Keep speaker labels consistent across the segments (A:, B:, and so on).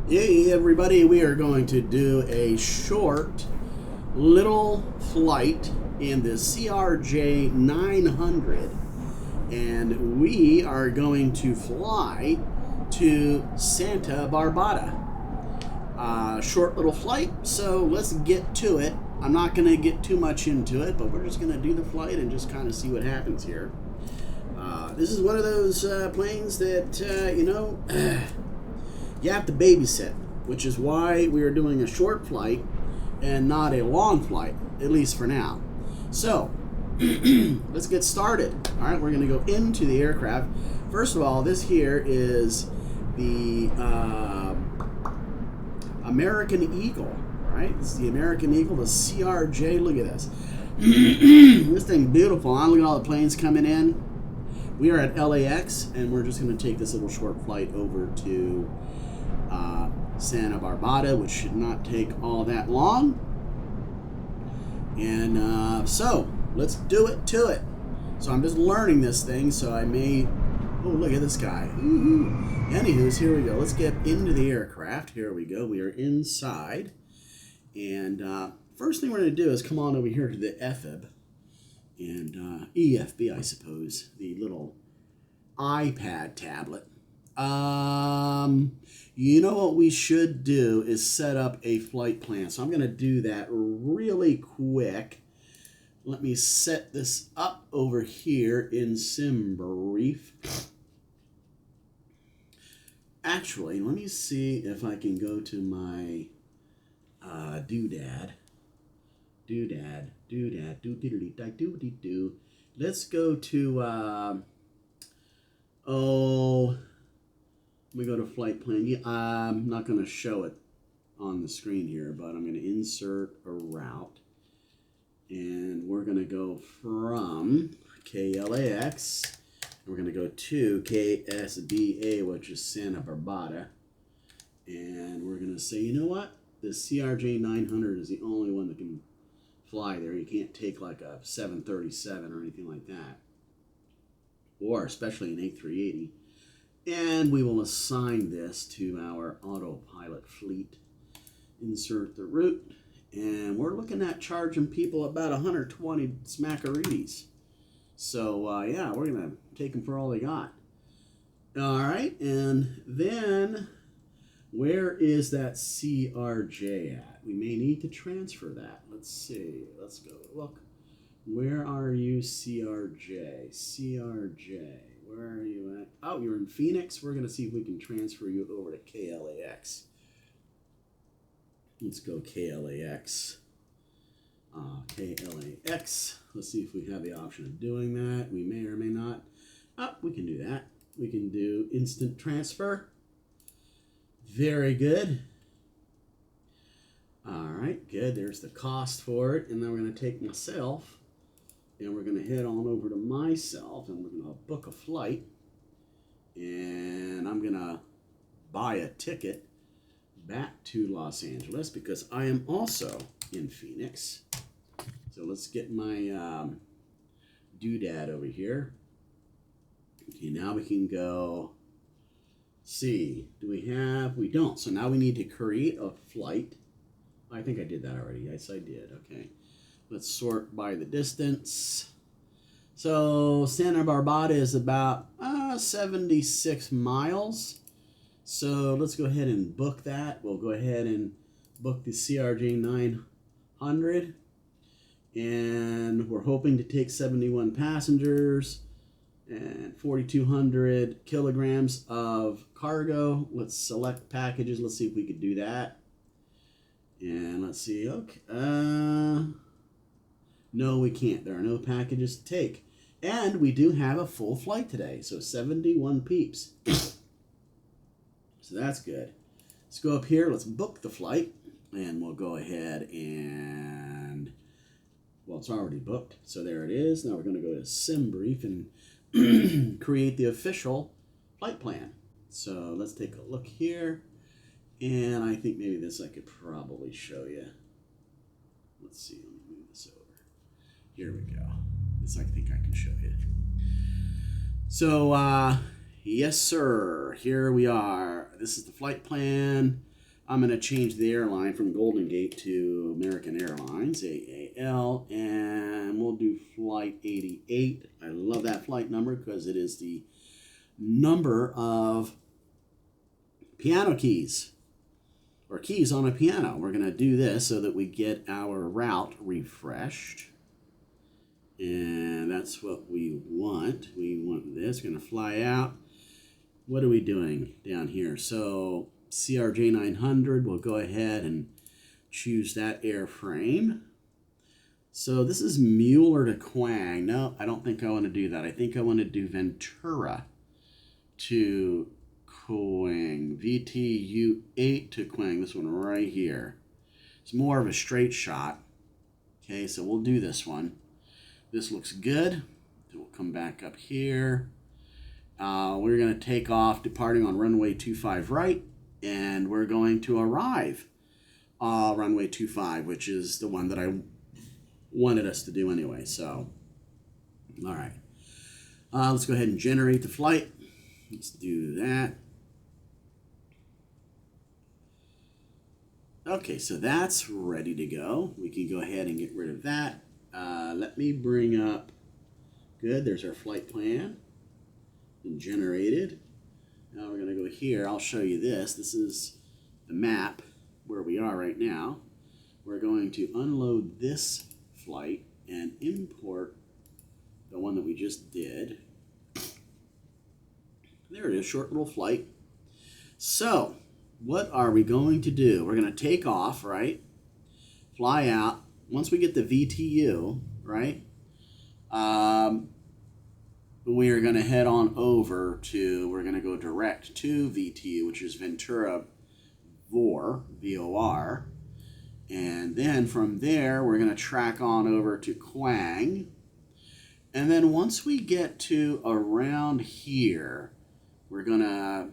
A: Hey everybody, we are going to do a short little flight in the CRJ-900 and we are going to fly to Santa-Bar-Bada. Short little flight, so let's get to it. I'm not going to get too much into it, but we're just going to do the flight and just kind of see what happens here. This is one of those planes that, you have to babysit, which is why we are doing a short flight and not a long flight, at least for now. So, let's get started. All right, we're going to go into the aircraft. First of all, this here is the American Eagle, right? This is the American Eagle, the CRJ. Look at this. This thing beautiful. Huh? Look at all the planes coming in. We are at LAX, and we're just going to take this little short flight over to Santa-Bar-Bada, which should not take all that long. And so, let's do it to it. So I'm just learning this thing, so I may... Oh, look at this guy. Anywho, here we go. Let's get into the aircraft. Here we go. We are inside. And first thing we're going to do is come on over here to the FIB. And EFB, I suppose, the little iPad tablet. You know what we should do is set up a flight plan. So I'm going to do that really quick. Let me set this up over here in SimBrief. Actually, let me see if I can go to my doodad. Let's go to, we go to flight plan. Yeah, I'm not going to show it on the screen here, but I'm going to insert a route. And we're going to go from KLAX, and we're going to go to KSBA, which is Santa-Bar-Bada. And we're going to say, you know what? The CRJ-900 is the only one that can fly there. You can't take like a 737 or anything like that, or especially an A380. And we will assign this to our autopilot fleet. Insert the route, and we're looking at charging people about 120 smackaroonies. So yeah, we're gonna take them for all they got. All right, and then where is that CRJ at? We may need to transfer that. Let's see. Let's go look. Where are you, CRJ? CRJ, where are you at? Oh, you're in Phoenix. We're going to see if we can transfer you over to KLAX. Let's go KLAX. KLAX. Let's see if we have the option of doing that. We may or may not. Oh, we can do that. We can do instant transfer. Very good. All right, good. There's the cost for it. And then we're going to take myself, and we're going to head on over to myself, and we're going to book a flight. And I'm going to buy a ticket back to Los Angeles because I am also in Phoenix. So let's get my doodad over here. Okay, now we can go... See, do we have? We don't. So now we need to create a flight. I think I did that already. Yes, I did. Okay. Let's sort by the distance. So Santa-Bar-Bada is about 76 miles. So let's go ahead and book that. We'll go ahead and book the CRJ-900. And we're hoping to take 71 passengers and 4,200 kilograms of cargo. Let's select packages. Let's see if we could do that. And let's see. Okay. No, we can't. There are no packages to take. And we do have a full flight today. So 71 peeps. So that's good. Let's go up here. Let's book the flight. And we'll go ahead and... Well, it's already booked. So there it is. Now we're going to go to SimBrief and create the official flight plan. So let's take a look here. And I think maybe this I could probably show you. Let's see. Let me move this over. Here we go. This I think I can show you. So, yes, sir. Here we are. This is the flight plan. I'm going to change the airline from Golden Gate to American Airlines, AAL, and we'll do flight 88. I love that flight number because it is the number of piano keys, or keys on a piano. We're going to do this so that we get our route refreshed. And that's what we want. We want this. We're going to fly out. What are we doing down here? So CRJ-900, we'll go ahead and choose that airframe. So this is Mueller to Quang. No, I don't think I want to do that. I think I want to do Ventura to Quang. VTU8 to Quang. This one right here. It's more of a straight shot. Okay, so we'll do this one. This looks good. So we'll come back up here. We're going to take off departing on runway 25 right. And we're going to arrive runway 25, which is the one that I wanted us to do anyway. So, all right. Let's go ahead and generate the flight. Let's do that. Okay, so that's ready to go. We can go ahead and get rid of that. Let me bring up, good, there's our flight plan. Been generated. Now we're going to go here. I'll show you this. This is the map where we are right now. We're going to unload this flight and import the one that we just did. There it is, short little flight. So, what are we going to do? We're going to take off, right? Fly out. Once we get the VTU, right? We are going to head on over to, we're going to go direct to VTU, which is Ventura VOR, V-O-R. And then from there, we're going to track on over to Quang. And then once we get to around here, we're going to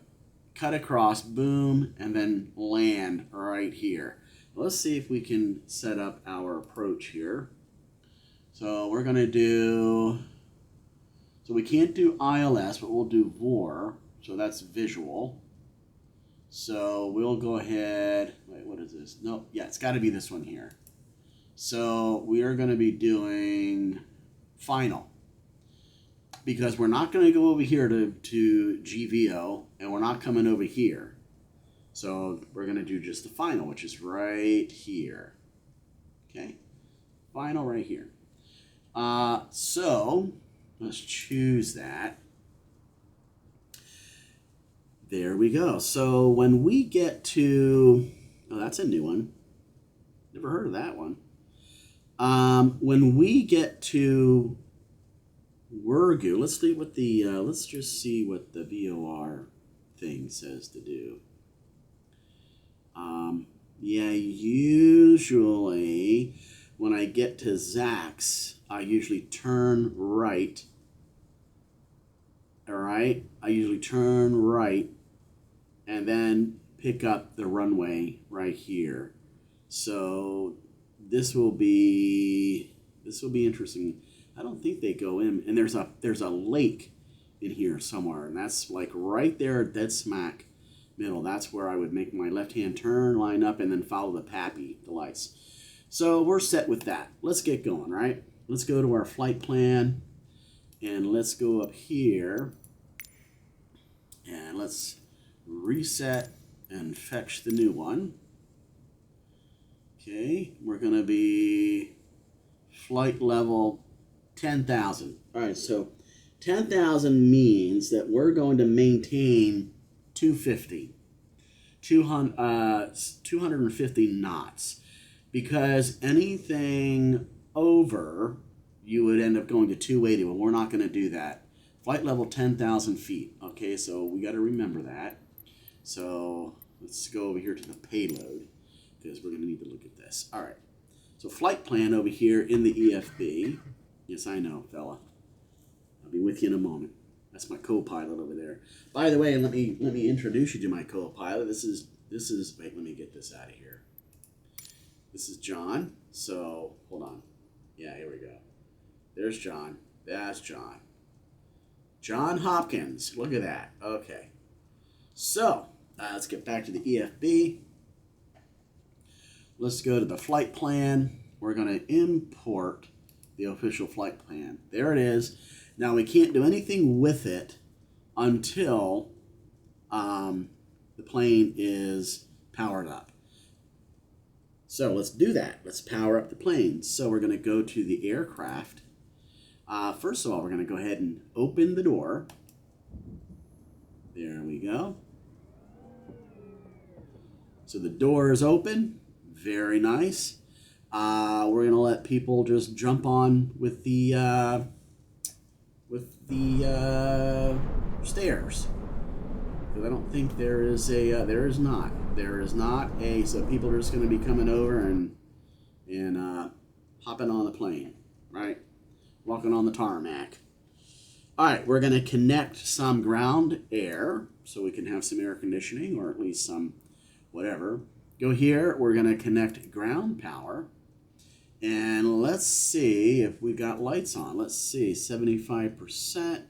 A: cut across, boom, and then land right here. Let's see if we can set up our approach here. So we're going to do, so we can't do ILS, but we'll do VOR. So that's visual. So we'll go ahead, wait, what is this? No, yeah, it's got to be this one here. So we are going to be doing final, because we're not going to go over here to GVO, and we're not coming over here. So we're going to do just the final, which is right here. Okay, final right here. So let's choose that. There we go. So when we get to, oh, that's a new one. Never heard of that one. When we get to Wurgu, let's see what the let's just see what the VOR thing says to do. Yeah, usually when I get to Zax, I usually turn right. All right, I usually turn right and then pick up the runway right here. So this will be interesting. I don't think they go in, and there's a lake in here somewhere, and that's like right there, dead smack middle. That's where I would make my left-hand turn, line up, and then follow the PAPI, the lights. So we're set with that. Let's get going, right? Let's go to our flight plan, and let's go up here, and let's reset and fetch the new one. Okay, we're going to be flight level 10,000. All right, so 10,000 means that we're going to maintain 250 knots, because anything over, you would end up going to 280. Well, we're not going to do that. Flight level 10,000 feet. Okay, so we got to remember that. So let's go over here to the payload, because we're going to need to look at this. All right, so flight plan over here in the EFB. Yes, I know, fella. I'll be with you in a moment. That's my co-pilot over there. By the way, let me introduce you to my co-pilot. This is wait, let me get this out of here. This is John. So hold on. Yeah, here we go. There's John. That's John. John Hopkins. Look at that. Okay. So let's get back to the EFB. Let's go to the flight plan. We're going to import the official flight plan. There it is. Now we can't do anything with it until the plane is powered up. So let's do that. Let's power up the plane. So we're going to go to the aircraft. First of all, we're going to go ahead and open the door. There we go. So the door is open. Very nice. We're going to let people just jump on with the stairs. Because I don't think there is not a, so people are just going to be coming over and hopping on the plane, right? Walking on the tarmac. All right, we're going to connect some ground air so we can have some air conditioning, or at least some whatever. Go here, we're going to connect ground power. And let's see if we got lights on. Let's see, 75%.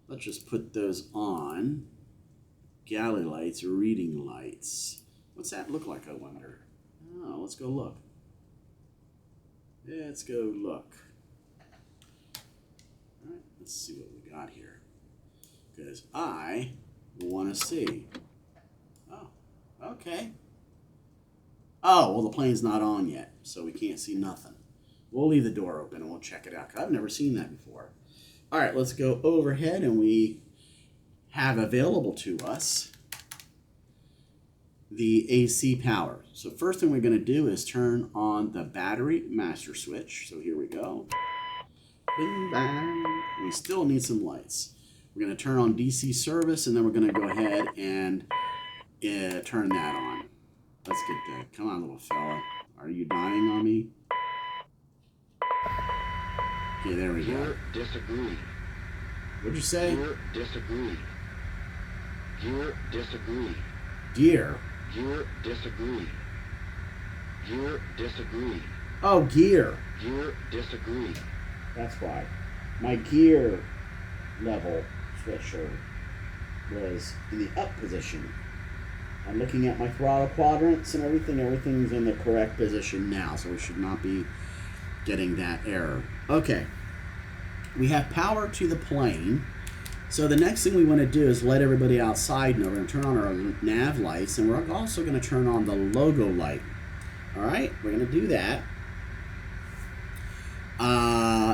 A: Let's just put those on. Galley lights, reading lights. What's that look like, I wonder? Oh, let's go look. Let's go look. All right, let's see what we got here. Because I want to see. Oh, okay. Oh, well, the plane's not on yet, so we can't see nothing. We'll leave the door open and we'll check it out, because I've never seen that before. All right, let's go overhead, and we have available to us the AC power. So first thing we're going to do is turn on the battery master switch. So here we go. Bing, bang. We still need some lights. We're going to turn on DC service, and then we're going to go ahead and turn that on. Let's get that. Come on, little fella. Are you dying on me? Okay, there we go.
B: Disagree.
A: What'd you say?
B: Gear disagree. Gear disagree.
A: Gear.
B: Gear disagree. Gear disagree.
A: Oh, gear.
B: Gear disagree.
A: That's why. My gear level switcher was in the up position. I'm looking at my throttle quadrants and everything. Everything's in the correct position now, so we should not be getting that error. Okay. We have power to the plane. So the next thing we want to do is let everybody outside know. We're going to turn on our nav lights, and we're also going to turn on the logo light. All right, we're going to do that.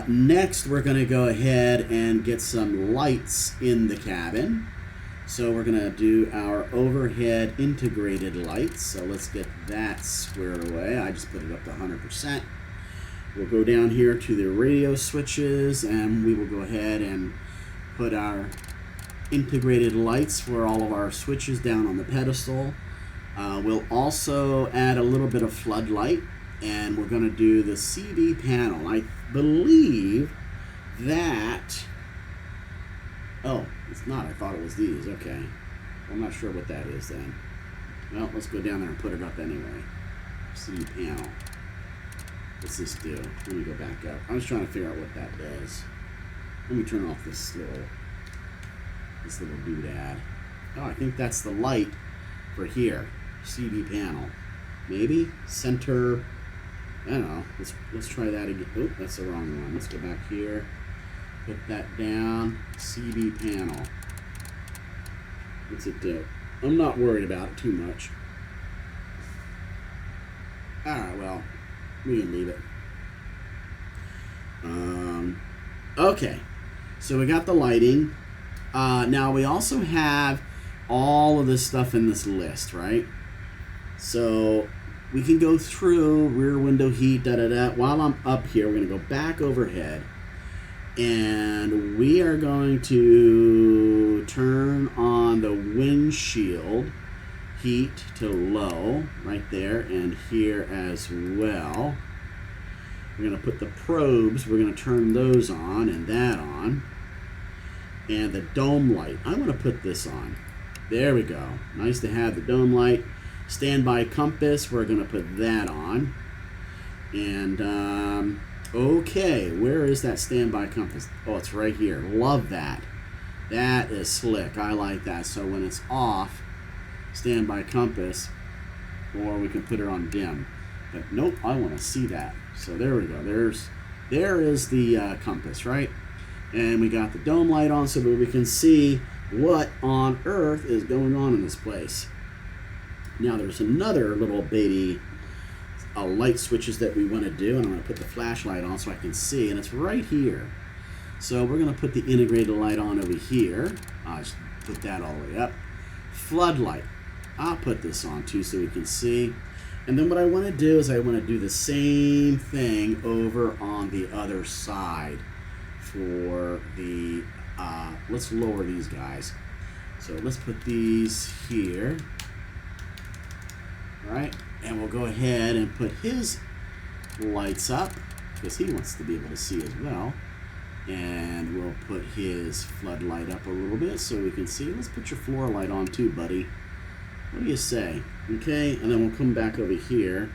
A: Next, we're going to go ahead and get some lights in the cabin. So we're going to do our overhead integrated lights. So let's get that squared away. I just put it up to 100%. We'll go down here to the radio switches, and we will go ahead and put our integrated lights for all of our switches down on the pedestal. We'll also add a little bit of floodlight, and we're going to do the CD panel. I believe that... Oh, it's not. I thought it was these. Okay. I'm not sure what that is then. Well, let's go down there and put it up anyway. CD panel. What's this do? Let me go back up. I was trying to figure out what that does. Let me turn off this little doodad. Oh, I think that's the light for here. CD panel. Maybe? Center. I don't know. Let's try that again. Oh, that's the wrong one. Let's go back here. Put that down. CD panel. What's it do? I'm not worried about it too much. Alright, well, we can leave it. Okay. So we got the lighting. Now we also have all of this stuff in this list, right? So we can go through rear window heat, While I'm up here, we're going to go back overhead. And we are going to turn on the windshield heat to low right there and here as well. We're going to put the probes, we're going to turn those on and that on. And the dome light, I'm going to put this on. There we go. Nice to have the dome light. Standby compass, we're going to put that on. And, okay, where is that standby compass? Oh, it's right here. Love that. That is slick. I like that. So when it's off, standby compass, or we can put it on dim. But nope, I want to see that. So there we go. There is the compass, right? And we got the dome light on so that we can see what on earth is going on in this place. Now there's another little bitty light switches that we want to do, and I'm going to put the flashlight on so I can see, and it's right here. So we're going to put the integrated light on over here. I'll just put that all the way up. Floodlight. I'll put this on too so we can see. And then what I want to do is I want to do the same thing over on the other side for the, let's lower these guys. So let's put these here. All right, and we'll go ahead and put his lights up because he wants to be able to see as well. And we'll put his floodlight up a little bit so we can see. Let's put your floor light on too, buddy. What do you say? Okay, and then we'll come back over here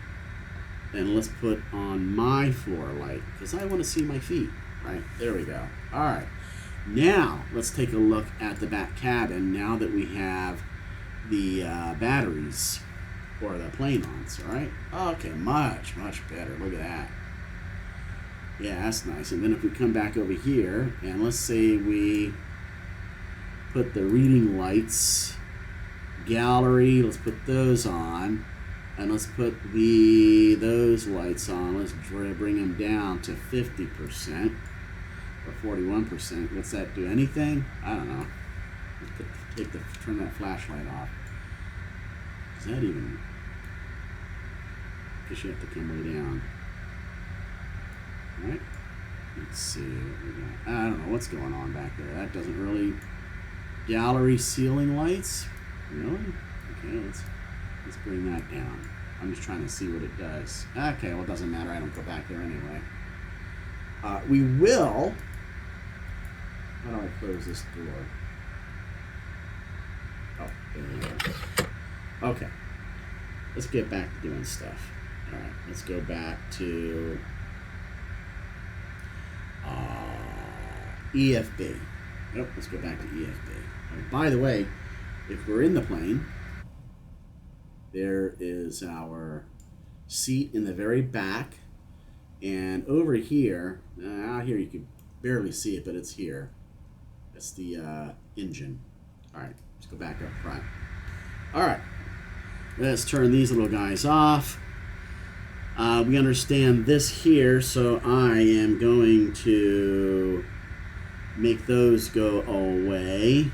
A: and let's put on my floor light because I want to see my feet. Right, there we go. All right, now let's take a look at the back cabin now that we have the batteries or the plane-ons. All right, okay, much better. Look at that. Yeah, that's nice. And then if we come back over here and let's say we put the reading lights, gallery, let's put those on, and let's put those lights on. Let's bring them down to 50% or 41%. What's that do? Anything? I don't know. Let's turn that flashlight off. Is that even? Guess you have to come way down. All right. Let's see what we got. I don't know what's going on back there. That doesn't really. Gallery ceiling lights. Really? Okay, let's bring that down. I'm just trying to see what it does. Okay, well it doesn't matter. I don't go back there anyway. We will. How do I close this door? Oh, there we go. Okay. Let's get back to doing stuff. All right, let's go back to EFB. Yep, let's go back to EFB. Right, by the way, if we're in the plane, there is our seat in the very back, and over here, out here you can barely see it, but it's here. That's the engine. All right, let's go back up front. All right, let's turn these little guys off. We understand this here, so I am going to make those go away.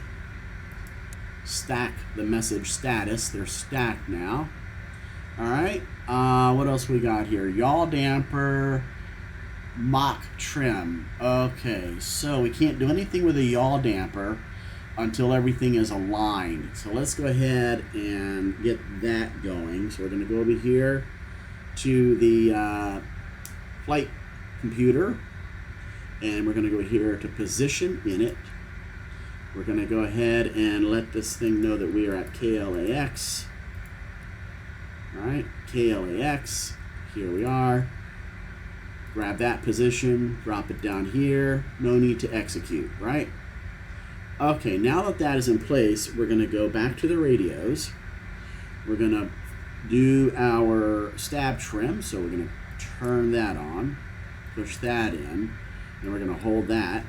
A: Stack the message status. They're stacked now. All right. What else we got here? Yaw damper, mock trim. Okay, so we can't do anything with a yaw damper until everything is aligned. So let's go ahead and get that going. So we're going to go over here to the flight computer, and we're going to go here to position in it. We're going to go ahead and let this thing know that we are at KLAX. All right, KLAX, here we are. Grab that position, drop it down here. No need to execute, right? Okay, now that that is in place, we're going to go back to the radios. We're going to do our stab trim, so we're going to turn that on, push that in, and we're going to hold that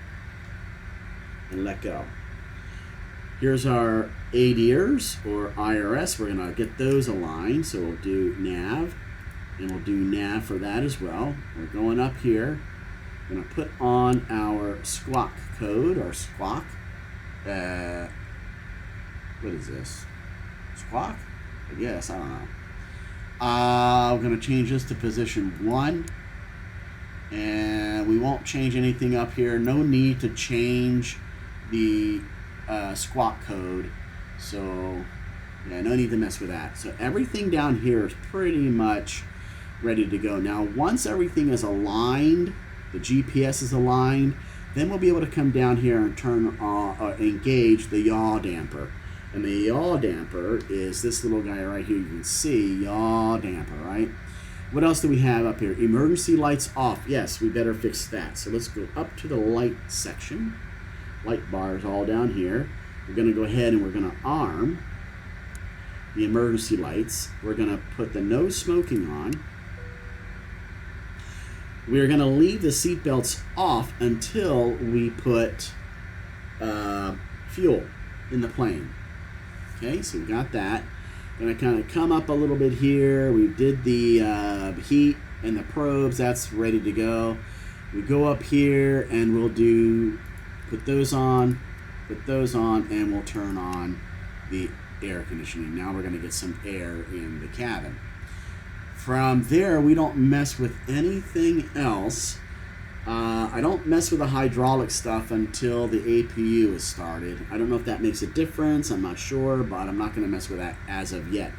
A: and let go. Here's our AEROSOFT or IRS. We're going to get those aligned, so we'll do nav, and we'll do nav for that as well. We're going up here. We're going to put on our squawk code, or squawk. What is this? Squawk? I guess, I don't know. We're going to change this to position 1, and we won't change anything up here. No need to change the squawk code, so yeah, no need to mess with that. So everything down here is pretty much ready to go. Now once everything is aligned, the GPS is aligned, then we'll be able to come down here and turn on, engage the yaw damper. And the yaw damper is this little guy right here. You can see yaw damper, right? What else do we have up here? Emergency lights off. Yes, we better fix that. So let's go up to the light section. Light bars all down here. We're going to go ahead and we're going to arm the emergency lights. We're going to put the no smoking on. We're going to leave the seatbelts off until we put fuel in the plane. Okay, so we got that. Going to kind of come up a little bit here. We did the heat and the probes. That's ready to go. We go up here and we'll put those on, and we'll turn on the air conditioning. Now we're going to get some air in the cabin. From there, we don't mess with anything else. I don't mess with the hydraulic stuff until the APU is started. I don't know if that makes a difference. I'm not sure, but I'm not going to mess with that as of yet.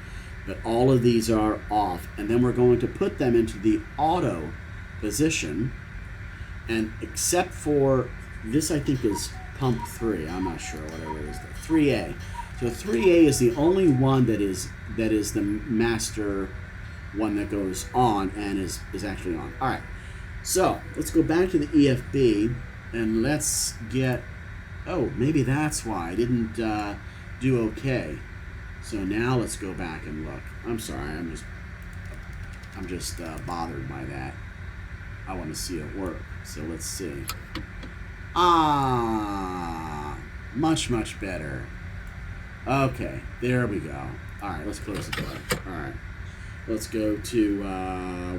A: But all of these are off. And then we're going to put them into the auto position. And except for this, I think is pump 3. I'm not sure, whatever it is. 3A. So 3A is the only one that is the master one that goes on and is actually on. All right. So let's go back to the EFB and let's get, oh, maybe that's why I didn't do okay. So now let's go back and look. I'm sorry, I'm just bothered by that. I want to see it work. So let's see. Much better. Okay, there we go. All right, let's close the door. All right. Let's go to,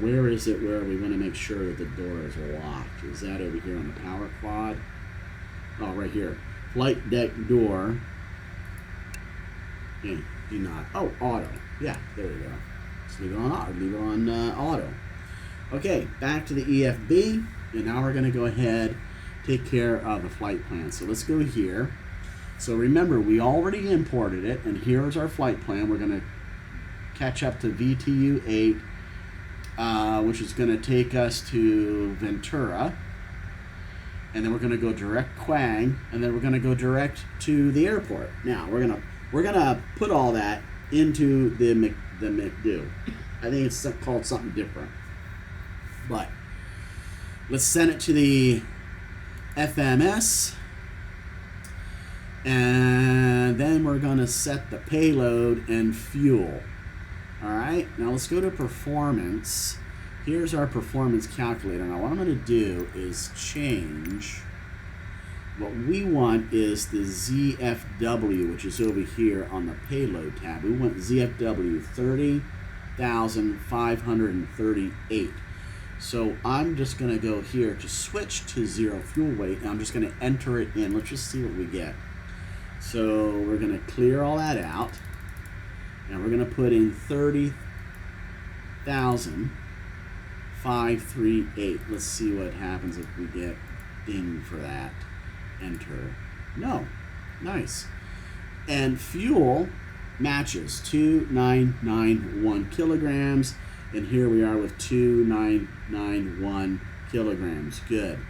A: where is it where we want to make sure that the door is locked? Is that over here on the power quad? Oh, right here. Flight deck door. Okay, do not. Oh, auto. Yeah, there we go. Let's leave it on auto. Leave it on auto. Okay, back to the EFB. And now we're going to go ahead, take care of the flight plan. So let's go here. So remember, we already imported it. And here's our flight plan. We're going to catch up to VTU 8, which is going to take us to Ventura, and then we're going to go direct Quang, and then we're going to go direct to the airport. Now we're gonna put all that into the McDo. I think it's called something different, but let's send it to the FMS, and then we're going to set the payload and fuel. All right, now let's go to performance. Here's our performance calculator. Now what I'm going to do is change. What we want is the ZFW, which is over here on the payload tab. We want ZFW 30,538. So I'm just going to go here to switch to zero fuel weight, and I'm just going to enter it in. Let's just see what we get. So we're going to clear all that out. And we're going to put in 30,538. Let's see what happens if we get ding for that. Enter. No. Nice. And fuel matches 2,991 kilograms. And here we are with 2,991 kilograms. Good.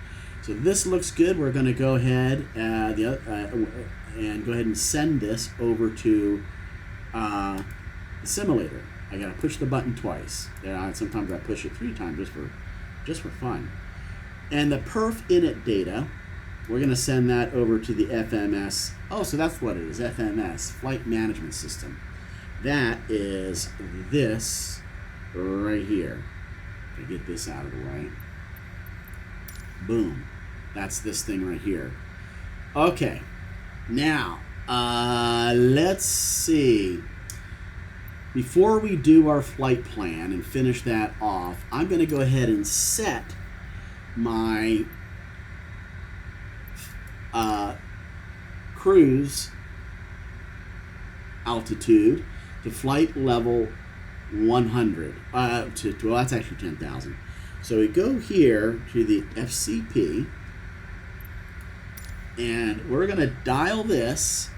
A: So this looks good. We're going to go ahead and go ahead and send this over to the simulator. I gotta push the button twice. Sometimes I push it 3 times just for fun. And the perf init data, we're gonna send that over to the FMS. Oh, so that's what it is. FMS, Flight Management System. That is this right here. Let me get this out of the way. Boom. That's this thing right here. Okay. Now, let's see. Before we do our flight plan and finish that off, I'm going to go ahead and set my cruise altitude to flight level 100. Well, that's actually 10,000. So we go here to the FCP, and we're going to dial this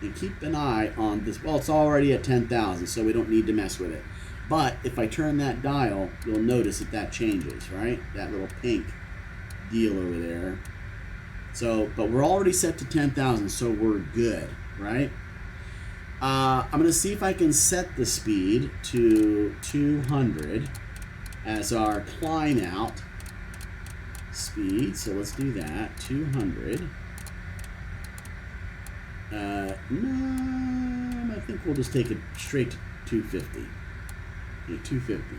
A: and keep an eye on this. Well, it's already at 10,000, so we don't need to mess with it. But if I turn that dial, you'll notice that changes, right? That little pink deal over there. So, but we're already set to 10,000, so we're good, right? I'm going to see if I can set the speed to 200 as our climb out speed. So let's do that, 200. No, I'm at think we'll just take it straight to 250. Okay, 250.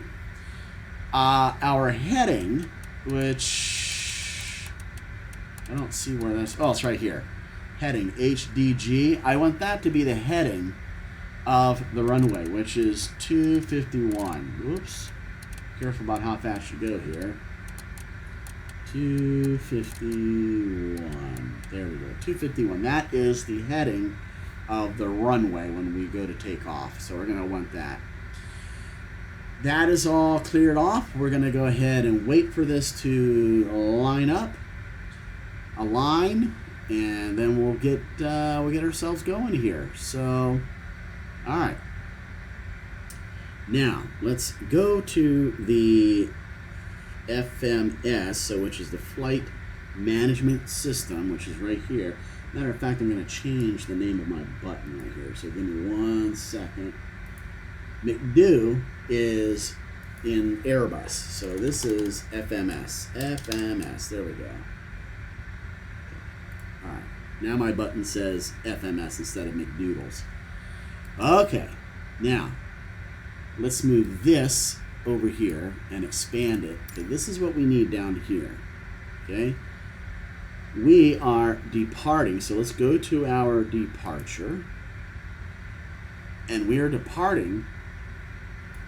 A: Our heading, which I don't see where that's. Oh, it's right here. Heading HDG. I want that to be the heading of the runway, which is 251. Whoops. Careful about how fast you go here. 251. There we go. 251. That is the heading of the runway when we go to take off. So we're going to want that. That is all cleared off. We're going to go ahead and wait for this to line up, align, and then we'll get ourselves going here. So, all right. Now let's go to the FMS, so which is the Flight Management System, which is right here. Matter of fact, I'm going to change the name of my button right here. So give me 1 second. McDo is in Airbus, so this is FMS. FMS. There we go. All right. Now my button says FMS instead of McDoodles. Okay. Now let's move this over here and expand it. Okay, this is what we need down here. Okay, we are departing, so let's go to our departure, and we are departing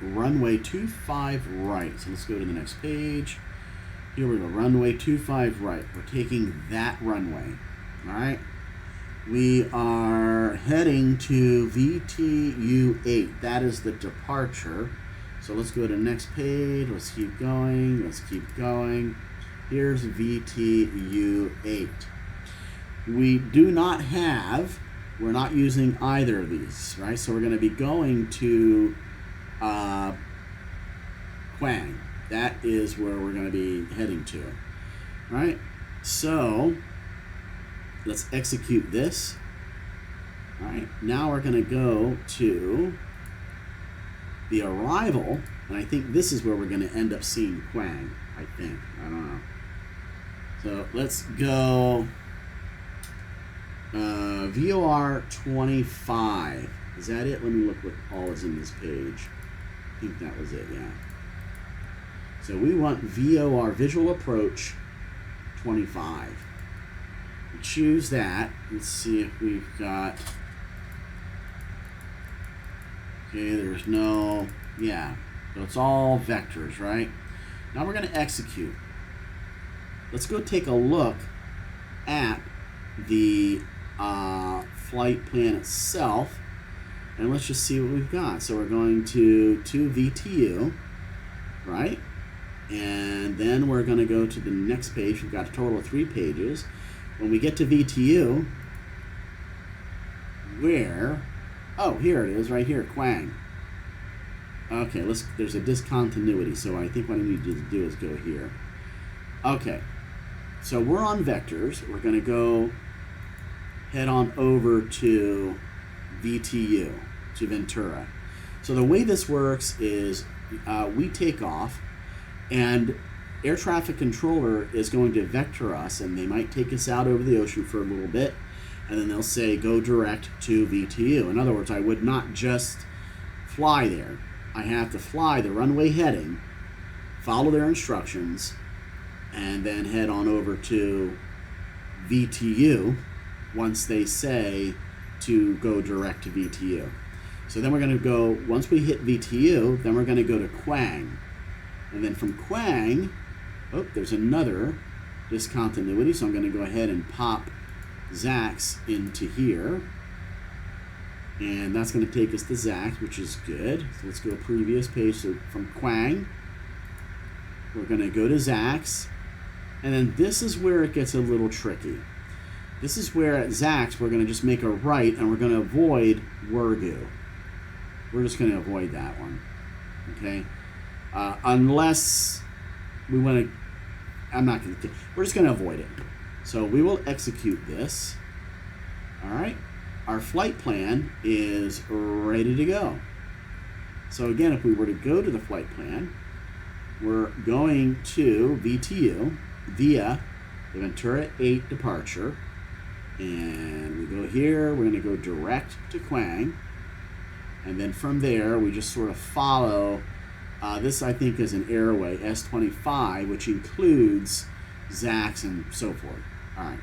A: runway 25 right. So let's go to the next page. Here we go, runway 25 right. We're taking that runway. All right, we are heading to VTU 8. That is the departure. So let's go to the next page. Let's keep going. Let's keep going. Here's VTU 8. We do not have, we're not using either of these, right? So we're going to be going to Quang. That is where we're going to be heading to, right? So let's execute this. All right. Now we're going to go to the arrival, and I think this is where we're going to end up seeing Quang. I think. I don't know. So let's go VOR 25. Is that it? Let me look what all is in this page. I think that was it, yeah. So we want VOR, Visual Approach 25. We choose that. Let's see if we've got... Okay, there's no, yeah, so it's all vectors, right? Now we're going to execute. Let's go take a look at the flight plan itself, and let's just see what we've got. So we're going to VTU, right? And then we're going to go to the next page. We've got a total of 3 pages. When we get to VTU, where... Oh, here it is, right here, Quang. Okay, there's a discontinuity, so I think what I need to do is go here. Okay, so we're on vectors. We're going to go head on over to VTU, to Ventura. So the way this works is we take off, and air traffic controller is going to vector us, and they might take us out over the ocean for a little bit, and then they'll say, go direct to VTU. In other words, I would not just fly there. I have to fly the runway heading, follow their instructions, and then head on over to VTU once they say to go direct to VTU. So then we're going to go, once we hit VTU, then we're going to go to Quang. And then from Quang, oh, there's another discontinuity, so I'm going to go ahead and pop Zax into here, and that's going to take us to Zax, which is good. So let's go previous page. So from Quang, we're going to go to Zax, and then this is where it gets a little tricky. This is where at Zax we're going to just make a right, and we're going to avoid Wurgu. We're just going to avoid that one, okay? Unless we want to, I'm not going to, we're just going to avoid it. So we will execute this. All right. Our flight plan is ready to go. So again, if we were to go to the flight plan, we're going to VTU via the Ventura 8 departure. And we go here, we're going to go direct to Quang. And then from there, we just sort of follow. This, I think, is an airway, S25, which includes ZACs and so forth. All right,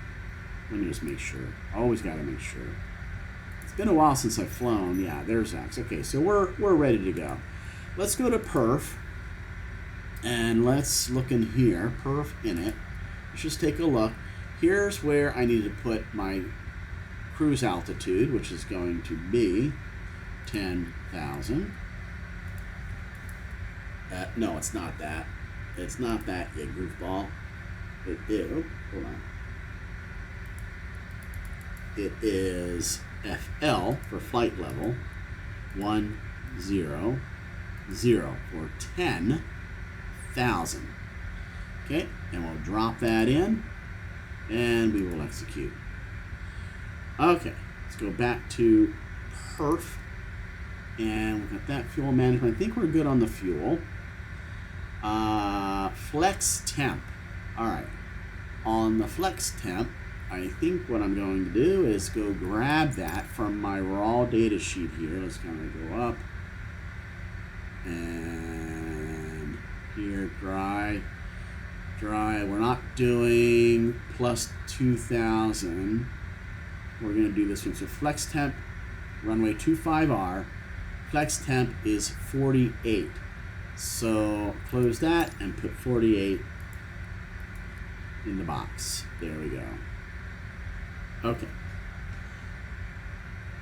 A: let me just make sure. Always got to make sure. It's been a while since I've flown. Yeah, there's ZACs. Okay, so we're ready to go. Let's go to perf, and let's look in here, perf init. Let's just take a look. Here's where I need to put my cruise altitude, which is going to be 10,000. No, it's not that. It's not that, you goofball. It is, oh, hold on. It is FL for flight level 100 for 10,000. Okay, and we'll drop that in and we will execute. Okay, let's go back to perf and we've got that fuel management. I think we're good on the fuel. Flex temp. All right, on the flex temp, I think what I'm going to do is go grab that from my raw data sheet here. Let's kind of go up and here, dry. We're not doing plus 2,000. We're going to do this one. So flex temp, runway 25R. Flex temp is 48. So close that and put 48 in the box. There we go. Okay.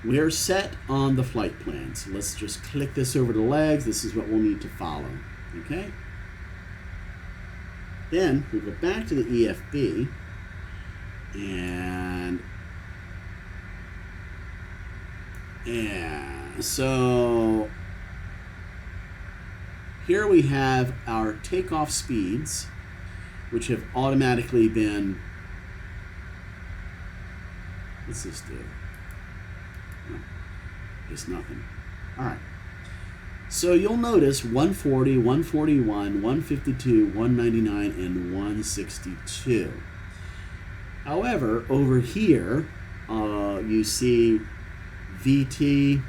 A: We're set on the flight plan. So let's just click this over the legs. This is what we'll need to follow. Okay. Then we go back to the EFB and so here we have our takeoff speeds, which have automatically been, what's this do? No, it's nothing. All right. So you'll notice 140, 141, 152, 199, and 162. However, over here, you see VT,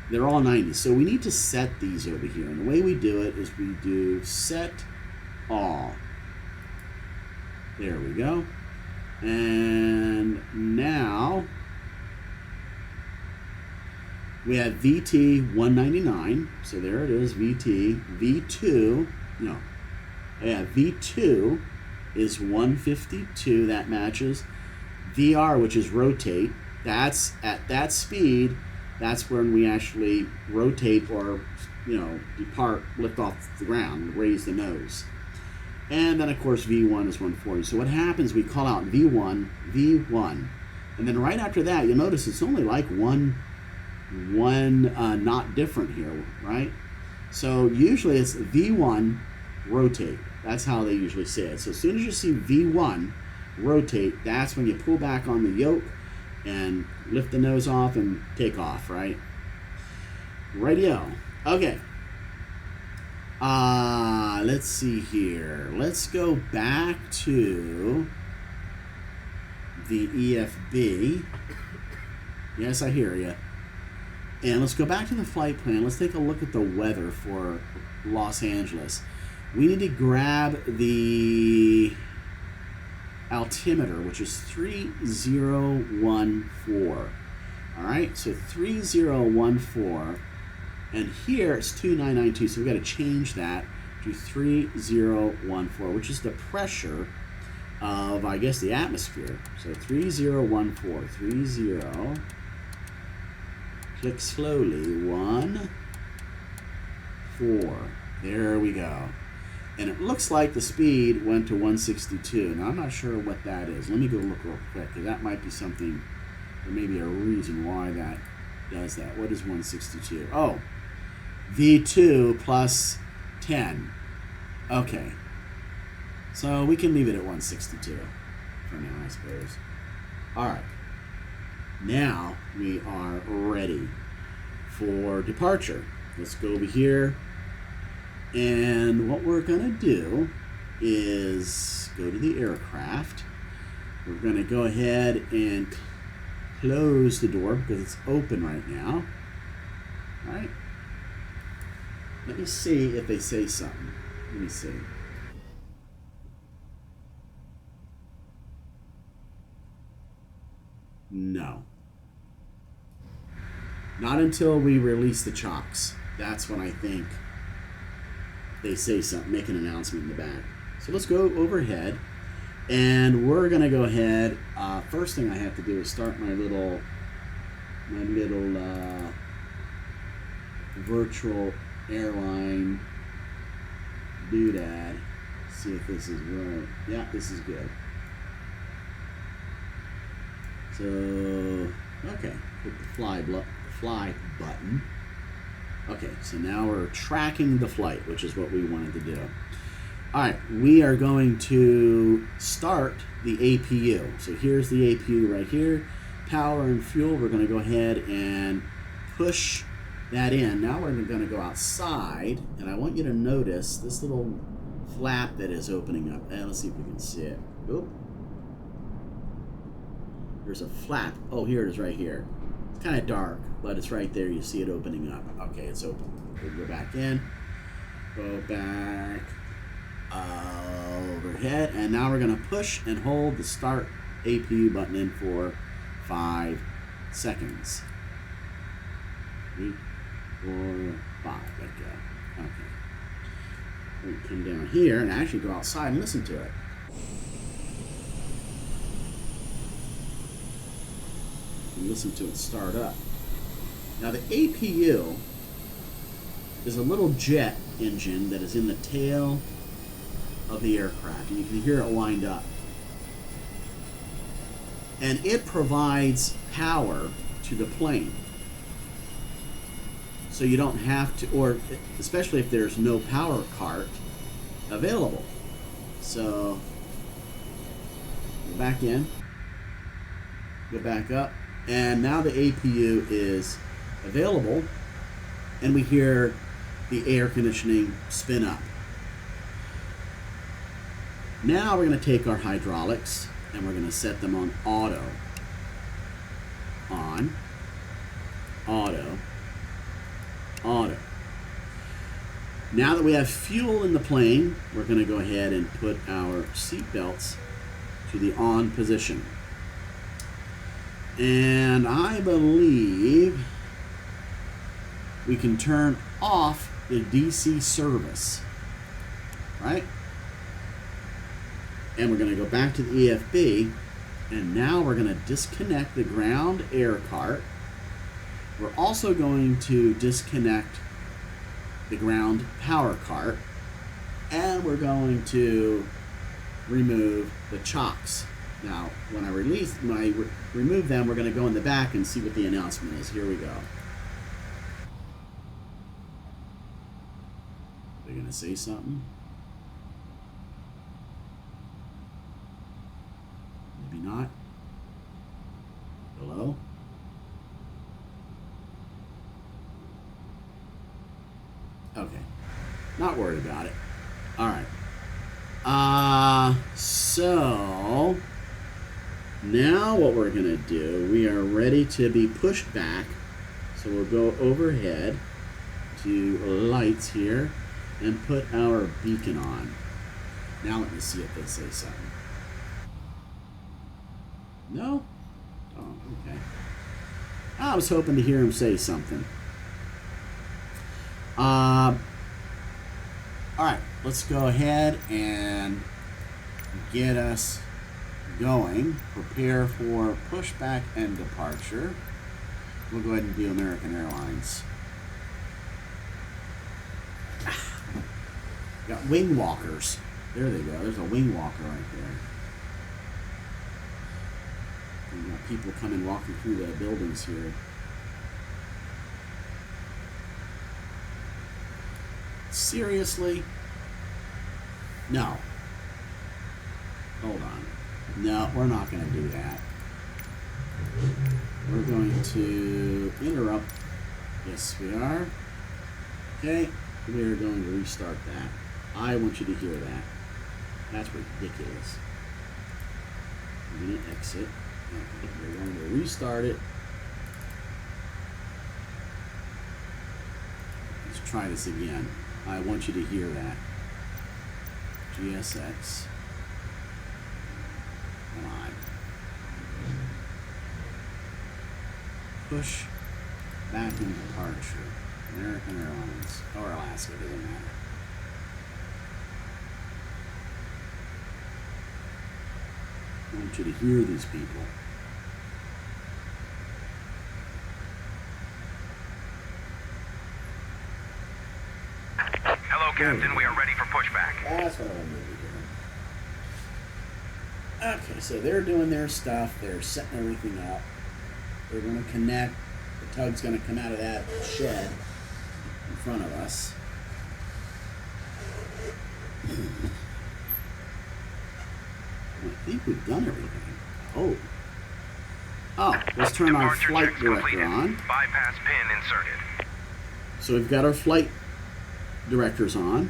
A: they're all 90. So we need to set these over here. And the way we do it is we do set all. There we go. And now we have VT 199. So there it is, VT. V2, no. Yeah, V2 is 152. That matches. VR, which is rotate, that's at that speed. That's when we actually rotate or, depart, lift off the ground, raise the nose. And then, of course, V1 is 140. So what happens, we call out V1, V1. And then right after that, you'll notice it's only like one not different here, right? So usually it's V1, rotate. That's how they usually say it. So as soon as you see V1, rotate, that's when you pull back on the yoke and lift the nose off and take off, right? Radio. Okay. Let's see here. Let's go back to the EFB. Yes, I hear you. And let's go back to the flight plan. Let's take a look at the weather for Los Angeles. We need to grab the altimeter, which is 3014. All right, so 3014, and here it's 2992, so we've got to change that to 3014, which is the pressure of, I guess, the atmosphere. So 3014, 30, click slowly, 1, 4, there we go. And it looks like the speed went to 162. Now, I'm not sure what that is. Let me go look real quick, because that might be something, there may be a reason why that does that. What is 162? Oh, V2 plus 10. Okay. So we can leave it at 162 for now, I suppose. All right. Now we are ready for departure. Let's go over here. And what we're going to do is go to the aircraft. We're going to go ahead and close the door because it's open right now. All right. Let me see if they say something. Let me see. No. Not until we release the chocks. That's when I think they say something, make an announcement in the back. So let's go overhead, and we're gonna go ahead. First thing I have to do is start my little virtual airline doodad. See if this is right. Yeah, this is good. So, okay, hit the fly button. Okay, so now we're tracking the flight, which is what we wanted to do. All right, we are going to start the APU. So here's the APU right here. Power and fuel, we're gonna go ahead and push that in. Now we're gonna go outside, and I want you to notice this little flap that is opening up. And let's see if we can see it. Oop. There's a flap. Oh, here it is right here. It's kind of dark, but it's right there. You see it opening up. Okay, it's open. We'll go back in. Go back overhead. And now we're going to push and hold the start APU button in for 5 seconds. 3, 4, 5. Let go. Okay. We come down here and actually go outside and listen to it. And listen to it start up. Now the APU is a little jet engine that is in the tail of the aircraft, and you can hear it wind up. And it provides power to the plane. So you don't have to, or especially if there's no power cart available. So go back in, go back up, and now the APU is available, and we hear the air conditioning spin up. Now we're going to take our hydraulics and we're going to set them on auto. On, auto, auto. Now that we have fuel in the plane, we're going to go ahead and put our seat belts to the on position. And I believe we can turn off the DC service, right? And we're going to go back to the EFB, and now we're going to disconnect the ground air cart. We're also going to disconnect the ground power cart, and we're going to remove the chocks. Now, when I remove them, we're going to go in the back and see what the announcement is. Here we go. They're going to say something? Maybe not. Hello? Okay. Not worried about it. All right. So now what we're going to do, we are ready to be pushed back. So we'll go overhead to lights here and put our beacon on. Now let me see if they say something. No? Oh, okay. I was hoping to hear him say something. All right, let's go ahead and get us going. Prepare for pushback and departure. We'll go ahead and do American Airlines. Got wing walkers. There they go. There's a wing walker right there. We got people coming walking through the buildings here. Seriously? No. Hold on. No, we're not going to do that. We're going to interrupt. Yes, we are. Okay. We are going to restart that. I want you to hear that. That's ridiculous. I'm going to exit. We're going to restart it. Let's try this again. I want you to hear that. GSX. Come on. Push back in departure. American Airlines or Alaska, doesn't matter. I want you to hear these people.
C: Hello, Captain. We are ready for pushback.
A: That's what I wanted to hear. Okay, so they're doing their stuff. They're setting everything up. They're going to connect. The tug's going to come out of that shed in front of us. I think we've done everything. Oh, let's turn our
C: Departure
A: flight
C: checks
A: director
C: completed.
A: on.
C: Bypass pin inserted.
A: So we've got our flight directors on.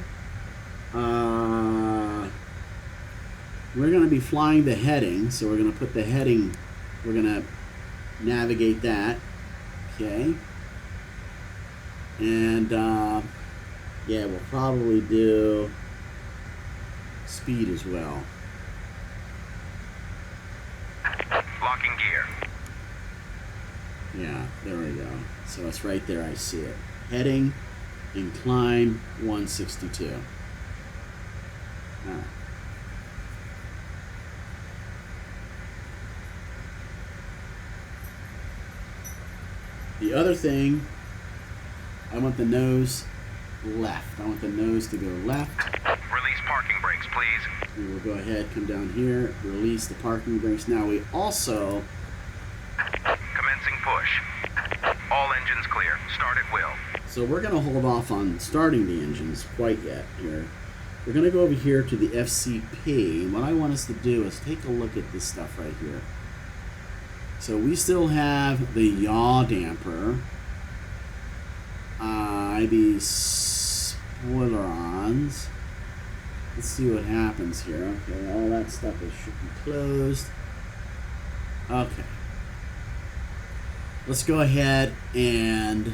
A: We're going to be flying the heading, so we're going to put the heading, we're going to navigate that. Okay. And yeah, we'll probably do speed as well.
C: Locking gear.
A: Yeah, there we go. So it's right there, I see it. Heading, incline 162. All right. The other thing, I want the nose left. I want the nose to go left.
C: Release parking brakes, please.
A: We will go ahead, come down here, release the parking brakes. Now we also,
C: Commencing push. All engines clear. Start at will.
A: so we're going to hold off on starting the engines quite yet here. We're going to go over here to the FCP. And what I want us to do is take a look at this stuff right here. So we still have the yaw damper, IB spoilerons. Let's see what happens here. Okay, all that stuff should be closed. Okay. Let's go ahead and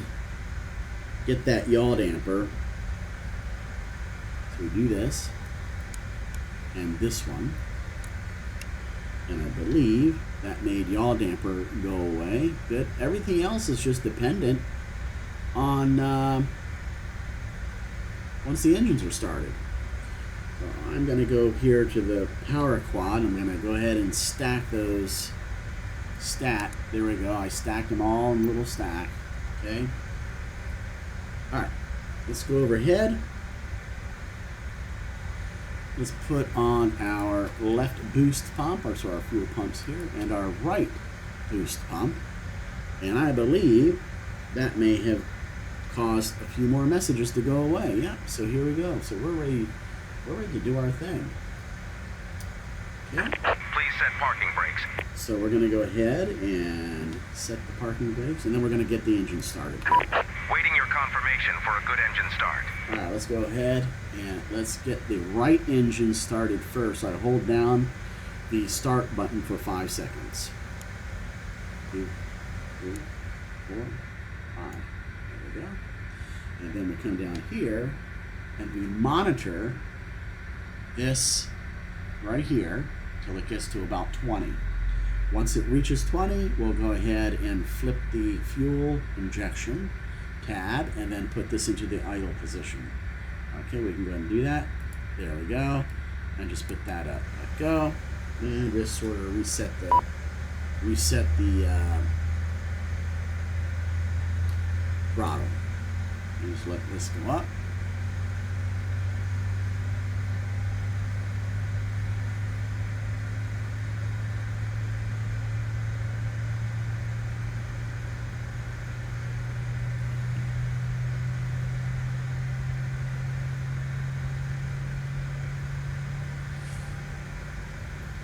A: get that yaw damper. So we do this and this one. And I believe that made yaw damper go away. Good. Everything else is just dependent on once the engines are started. So I'm going to go here to the power quad. I'm going to go ahead and stack those. There we go. I stacked them all in a little stack. Okay. All right. Let's go overhead. Let's put on our left boost pump, or so our fuel pumps here, and our right boost pump. And I believe that may have caused a few more messages to go away. Yeah, so here we go. So we're ready to do our thing. Okay.
C: Please set parking brakes.
A: So we're gonna go ahead and set the parking brakes, and then we're gonna get the engine started.
C: Waiting your confirmation for a good engine start.
A: All right, let's go ahead and let's get the right engine started first. I hold down the start button for 5 seconds. 2, 3, 4, 5. There we go. And then we come down here and we monitor this right here till it gets to about 20. Once it reaches 20, we'll go ahead and flip the fuel injection tab and then put this into the idle position. Okay, we can go ahead and do that. There we go. And just put that up. Let go. And just sort of reset the throttle. And just let this go up.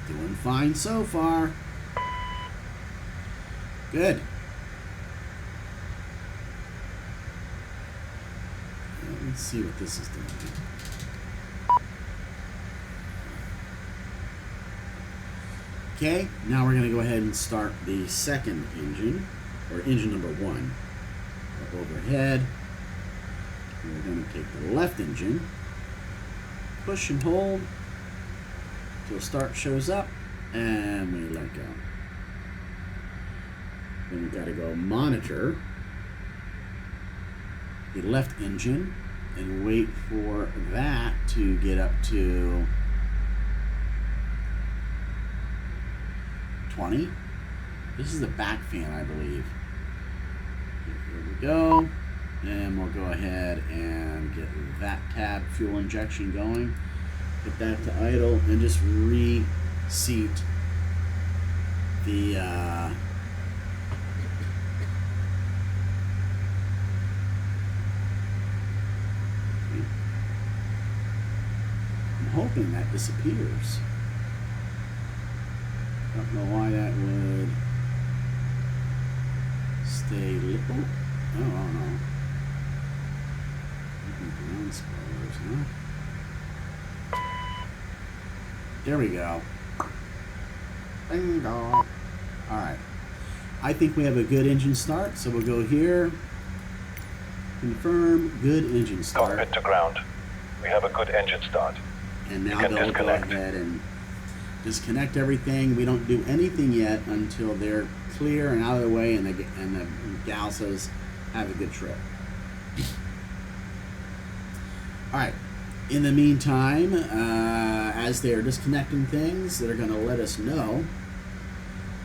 A: Doing fine so far. Good. Let's see what this is doing. Okay, now we're gonna go ahead and start the second engine, or engine number 1. Up overhead. We're gonna take the left engine, push and hold till start shows up, and we let go. Then we've got to go monitor the left engine and wait for that to get up to 20. This is the back fan, I believe. Here we go. And we'll go ahead and get that tab fuel injection going. Get that to idle and just reseat the I'm hoping that disappears. Don't know why that would stay lit. Oh, no. Ground spoilers, huh? There we go. Bingo. Alright. I think we have a good engine start, so we'll go here. Confirm good engine start.
D: Cockpit to ground. We have a good engine start.
A: And now they'll go ahead and disconnect everything. We don't do anything yet until they're clear and out of the way, and the gal says, have a good trip. Alright, in the meantime, as they're disconnecting things, they're going to let us know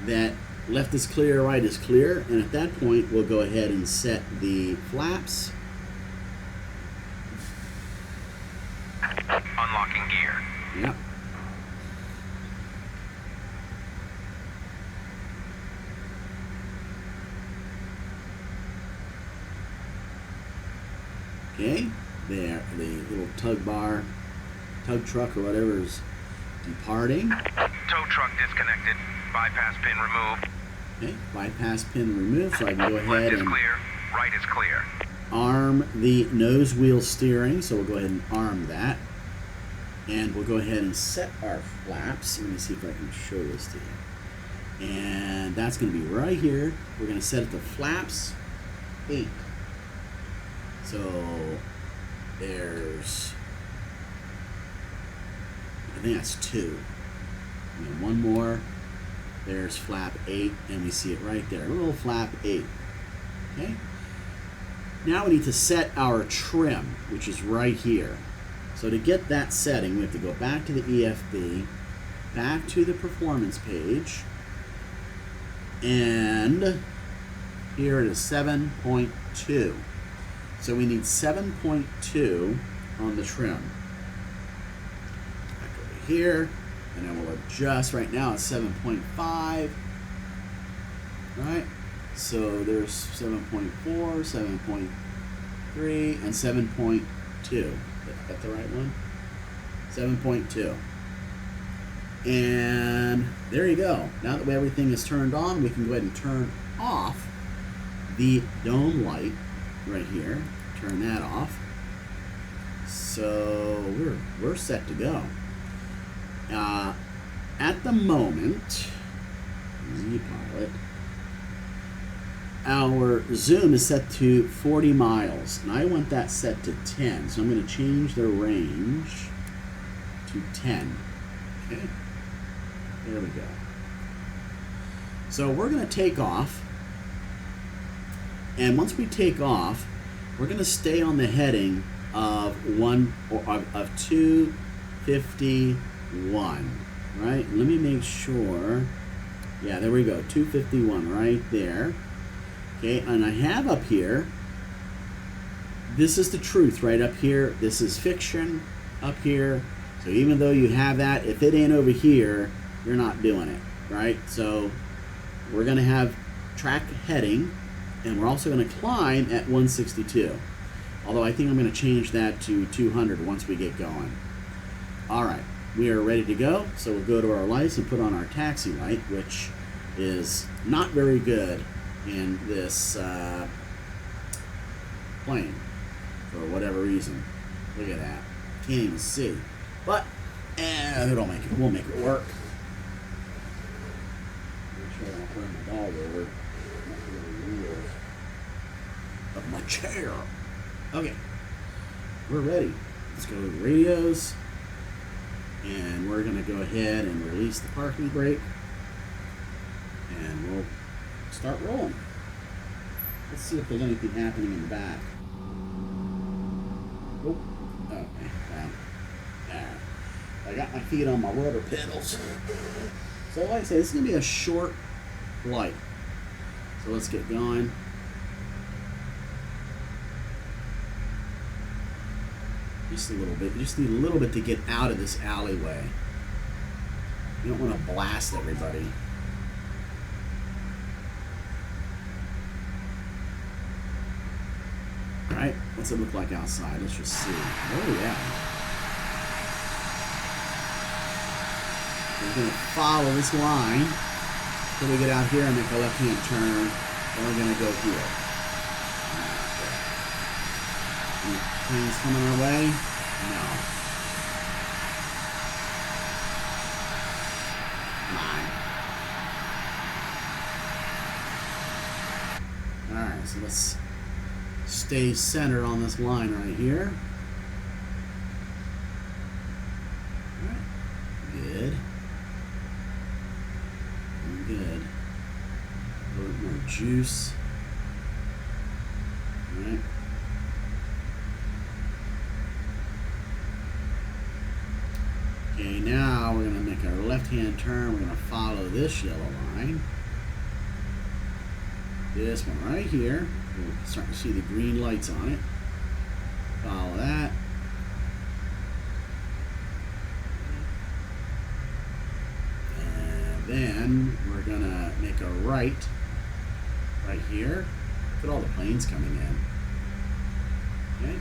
A: that left is clear, right is clear, and at that point we'll go ahead and set the flaps.
C: Unlocking gear.
A: Yep. Okay, there, the little tug truck or whatever is departing.
C: Tow truck disconnected. Bypass pin removed.
A: Okay, bypass pin removed, so I can go
C: Left
A: ahead
C: is
A: and
C: clear. Right is clear.
A: arm the nose wheel steering, so we'll go ahead and arm that. And we'll go ahead and set our flaps. Let me see if I can show this to you. And that's going to be right here. We're going to set it to flaps 8. So there's, I think that's 2. And then one more. There's flap 8, and we see it right there. A little flap 8. Okay. Now we need to set our trim, which is right here. So to get that setting, we have to go back to the EFB, back to the performance page, and here it is 7.2. So we need 7.2 on the trim. Back over here, and then we'll adjust. Right now it's 7.5. Right? So there's 7.4, 7.3, and 7.2. Got the right one? 7.2. And there you go. Now that everything is turned on, we can go ahead and turn off the dome light right here. Turn that off. So we're set to go. At the moment, Z-Pilot, our zoom is set to 40 miles, and I want that set to 10, so I'm going to change the range to 10. Okay, there we go. So we're going to take off, and once we take off, we're going to stay on the heading of 251. Right? Let me make sure. Yeah, there we go. 251 right there. Okay, and I have up here, this is the truth right up here. This is fiction up here. So even though you have that, if it ain't over here, you're not doing it, right? So we're going to have track heading, and we're also going to climb at 162. Although I think I'm going to change that to 200 once we get going. All right, we are ready to go. So we'll go to our lights and put on our taxi light, which is not very good in this plane for whatever reason. Look at that. Can't even see. But it'll make it. We'll make it work. all over. Not really wheels of my chair. Okay, we're ready. Let's go to the radios, and we're gonna go ahead and release the parking brake, and we'll start rolling. Let's see if there's anything happening in the back. Oh, okay, well, there. I got my feet on my rubber pedals. So like I say, this is going to be a short flight. So let's get going. Just a little bit. You just need a little bit to get out of this alleyway. You don't want to blast everybody. Alright, what's it look like outside? Let's just see. Oh yeah. We're going to follow this line until we get out here and make a left-hand turn. Then we're going to go here. Any planes coming our way? No. Come on. Alright, so let's stay centered on this line right here. Alright, good. Good. A little bit more juice. Alright. Okay, now we're going to make our left-hand turn. We're going to follow this yellow line. This one right here. We're starting to see the green lights on it. Follow that. And then we're going to make a right here. Look at all the planes coming in. Okay.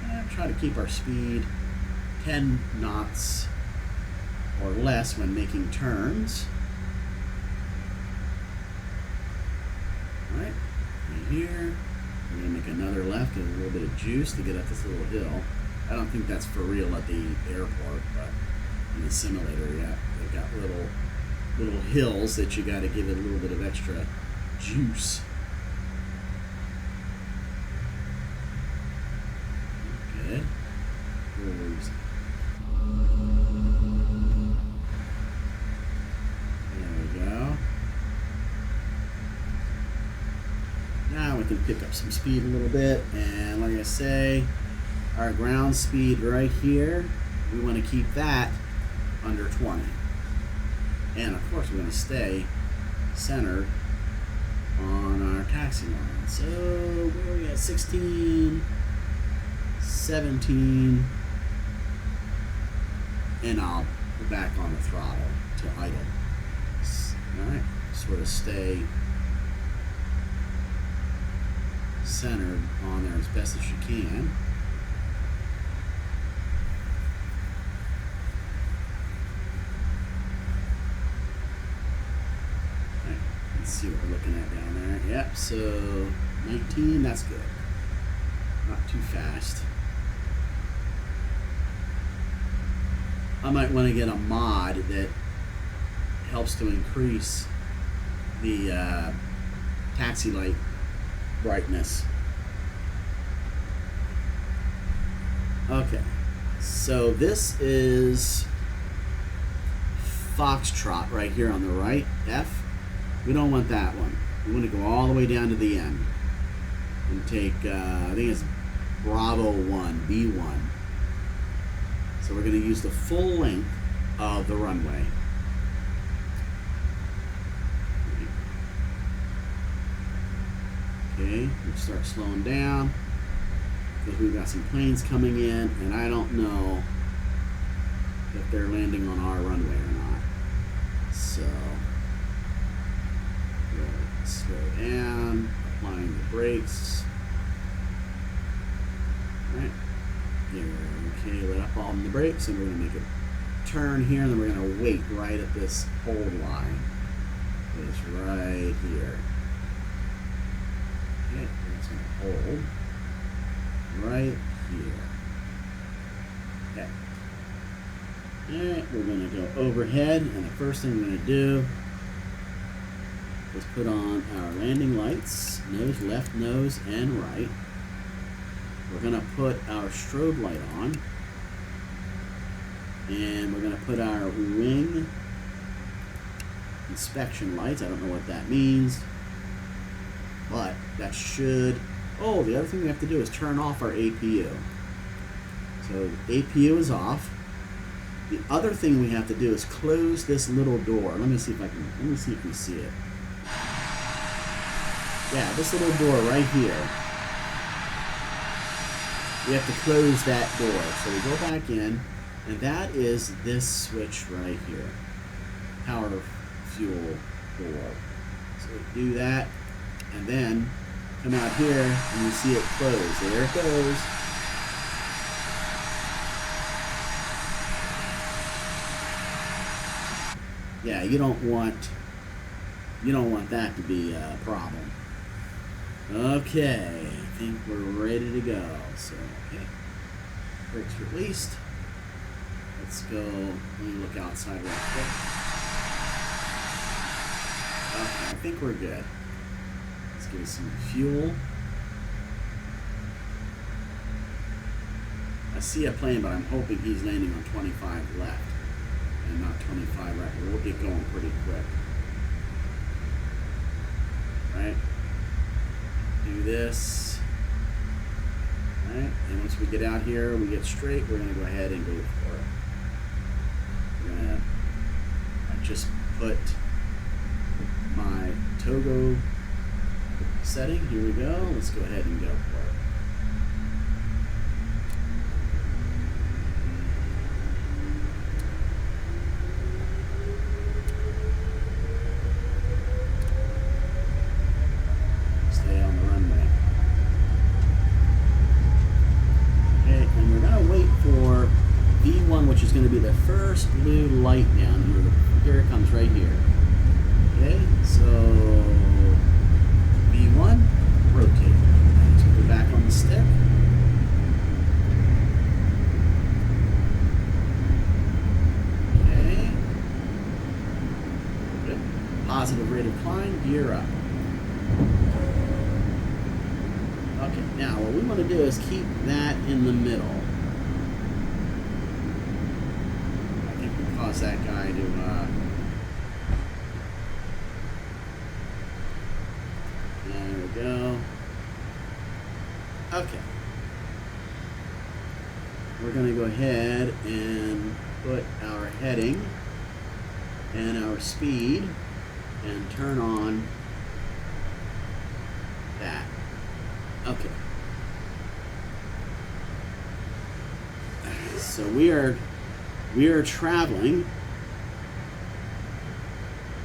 A: And try to keep our speed 10 knots or less when making turns. Alright, right here. We're going to make another left, give a little bit of juice to get up this little hill. I don't think that's for real at the airport, but in the simulator, yeah, they've got little hills that you got to give it a little bit of extra juice. Good. Now we can pick up some speed a little bit, and like I say, our ground speed right here, we want to keep that under 20. And of course we're going to stay centered on our taxi line. So where are we at? 16, 17, and I'll go back on the throttle to idle. Alright, sort of stay centered on there as best as you can. Right, let's see what we're looking at down there. Yep, so 19, that's good. Not too fast. I might want to get a mod that helps to increase the taxi light brightness. Okay, so this is Foxtrot right here on the right, F. We don't want that one. We want to go all the way down to the end and take, I think it's Bravo 1, B1. So we're going to use the full length of the runway. Okay, we'll start slowing down because we've got some planes coming in, and I don't know if they're landing on our runway or not. So, we'll slow down, applying the brakes. Alright, here, okay, let up on the brakes, and we're going to make a turn here, and then we're going to wait right at this hold line. It's right here. Okay, it's going to hold right here. Okay. Alright, we're going to go overhead, and the first thing we're going to do Let's put on our landing lights, nose, left nose, and right. We're gonna put our strobe light on. And we're gonna put our wing inspection lights. I don't know what that means, but that should, oh, the other thing we have to do is turn off our APU. So the APU is off. The other thing we have to do is close this little door. Let me see if you can see it. Yeah, this little door right here. We have to close that door. So we go back in, and that is this switch right here. Power fuel door. So we do that, and then come out here, and you see it close. There it goes. Yeah, you don't want that to be a problem. Okay, I think we're ready to go. So, okay, brakes released. Let's go. Let me look outside real quick. Okay, I think we're good. Let's give it some fuel. I see a plane, but I'm hoping he's landing on 25 left and not 25 right. We'll get going pretty quick. Right? Do this. Right? And once we get out here, we get straight, we're going to go ahead and go for it. I just put my Togo setting. Here we go. Let's go ahead and go for it. Stay on the runway. Okay, and we're going to wait for V1, which is going to be the first blue light down here. Here it comes right here. Okay, so V1, rotate. Let's put it back on the stick. Okay. Good. Positive rate of climb, gear up. Okay, now what we want to do is keep that in the middle. I think we cause that guy to there we go. Okay. We're going to go ahead and put our heading and our speed and turn on that. Okay. So we are traveling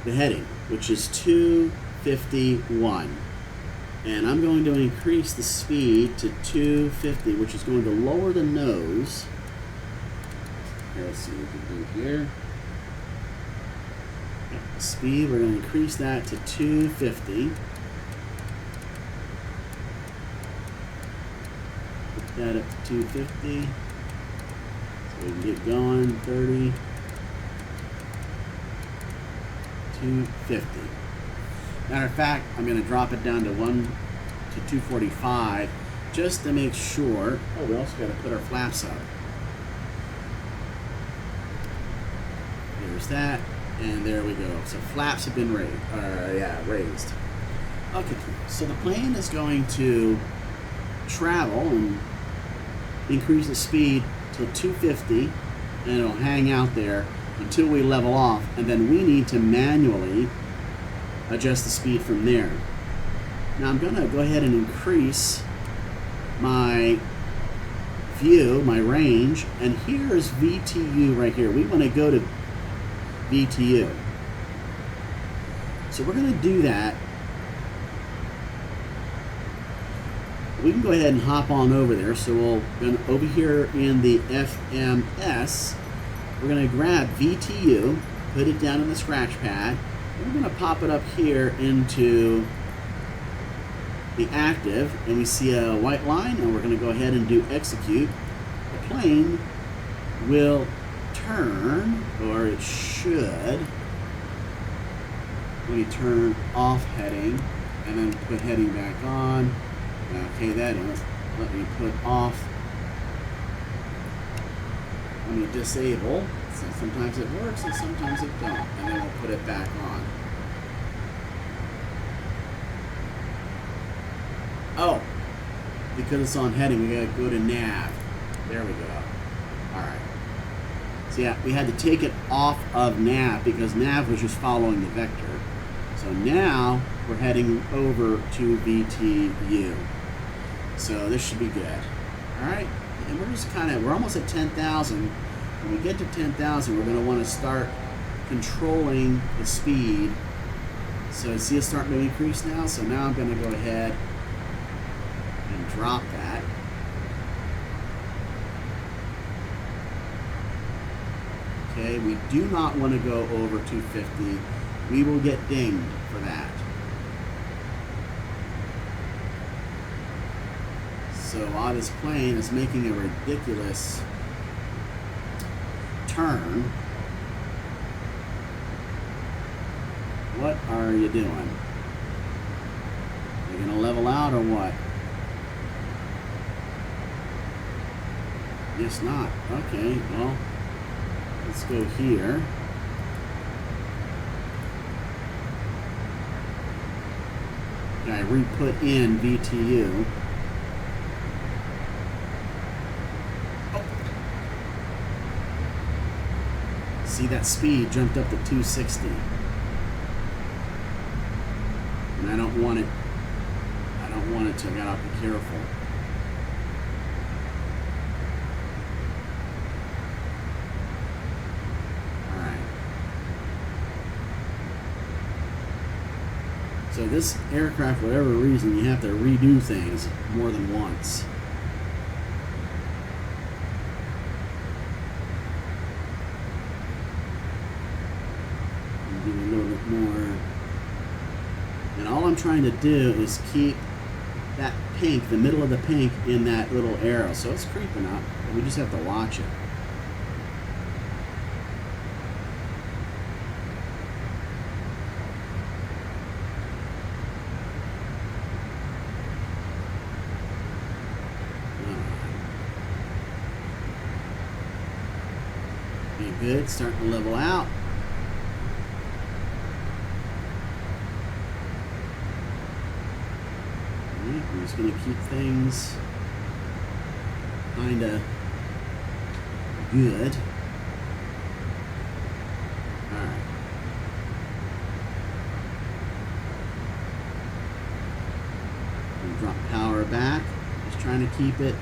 A: the heading, which is 251. And I'm going to increase the speed to 250, which is going to lower the nose. Here, let's see what we can do here. Speed, we're going to increase that to 250. Put that up to 250. So we can get going. 30. 250. Matter of fact, I'm going to drop it down to 245 just to make sure. Oh, we also got to put our flaps up. There's that, and there we go. So flaps have been raised. Okay, so the plane is going to travel and increase the speed to 250, and it'll hang out there until we level off, and then we need to manually adjust the speed from there. Now I'm going to go ahead and increase my view, my range, and here's VTU right here. We want to go to VTU. So we're going to do that. We can go ahead and hop on over there. So we'll over here in the FMS, we're going to grab VTU, put it down in the scratch pad. We're going to pop it up here into the active, and we see a white line, and we're going to go ahead and do execute. The plane will turn, or it should. Let me turn off heading and then put heading back on. Okay, that is. Let me put off. Let me disable. So sometimes it works and sometimes it don't. And then we'll put it back on. Oh, because it's on heading, we gotta go to nav. There we go. Alright. So yeah, we had to take it off of nav because nav was just following the vector. So now we're heading over to VTU. So this should be good. Alright, and we're just we're almost at 10,000. When we get to 10,000, we're gonna wanna start controlling the speed. So see it's starting to increase now? So now I'm gonna go ahead and drop that. Okay, we do not want to go over 250. We will get dinged for that. So while this plane is making a ridiculous turn, what are you doing? You're gonna level out or what? Guess not. Okay, well, let's go here. I re-put in VTU. Oh. See, that speed jumped up to 260. And I don't want it. I don't want it to. I gotta be careful. So this aircraft, for whatever reason, you have to redo things more than once. Do a little bit more. And all I'm trying to do is keep that pink, the middle of the pink, in that little arrow. So it's creeping up, but we just have to watch it. Good, starting to level out. Alright, we're just going to keep things kind of good. Alright. Drop power back. Just trying to keep it.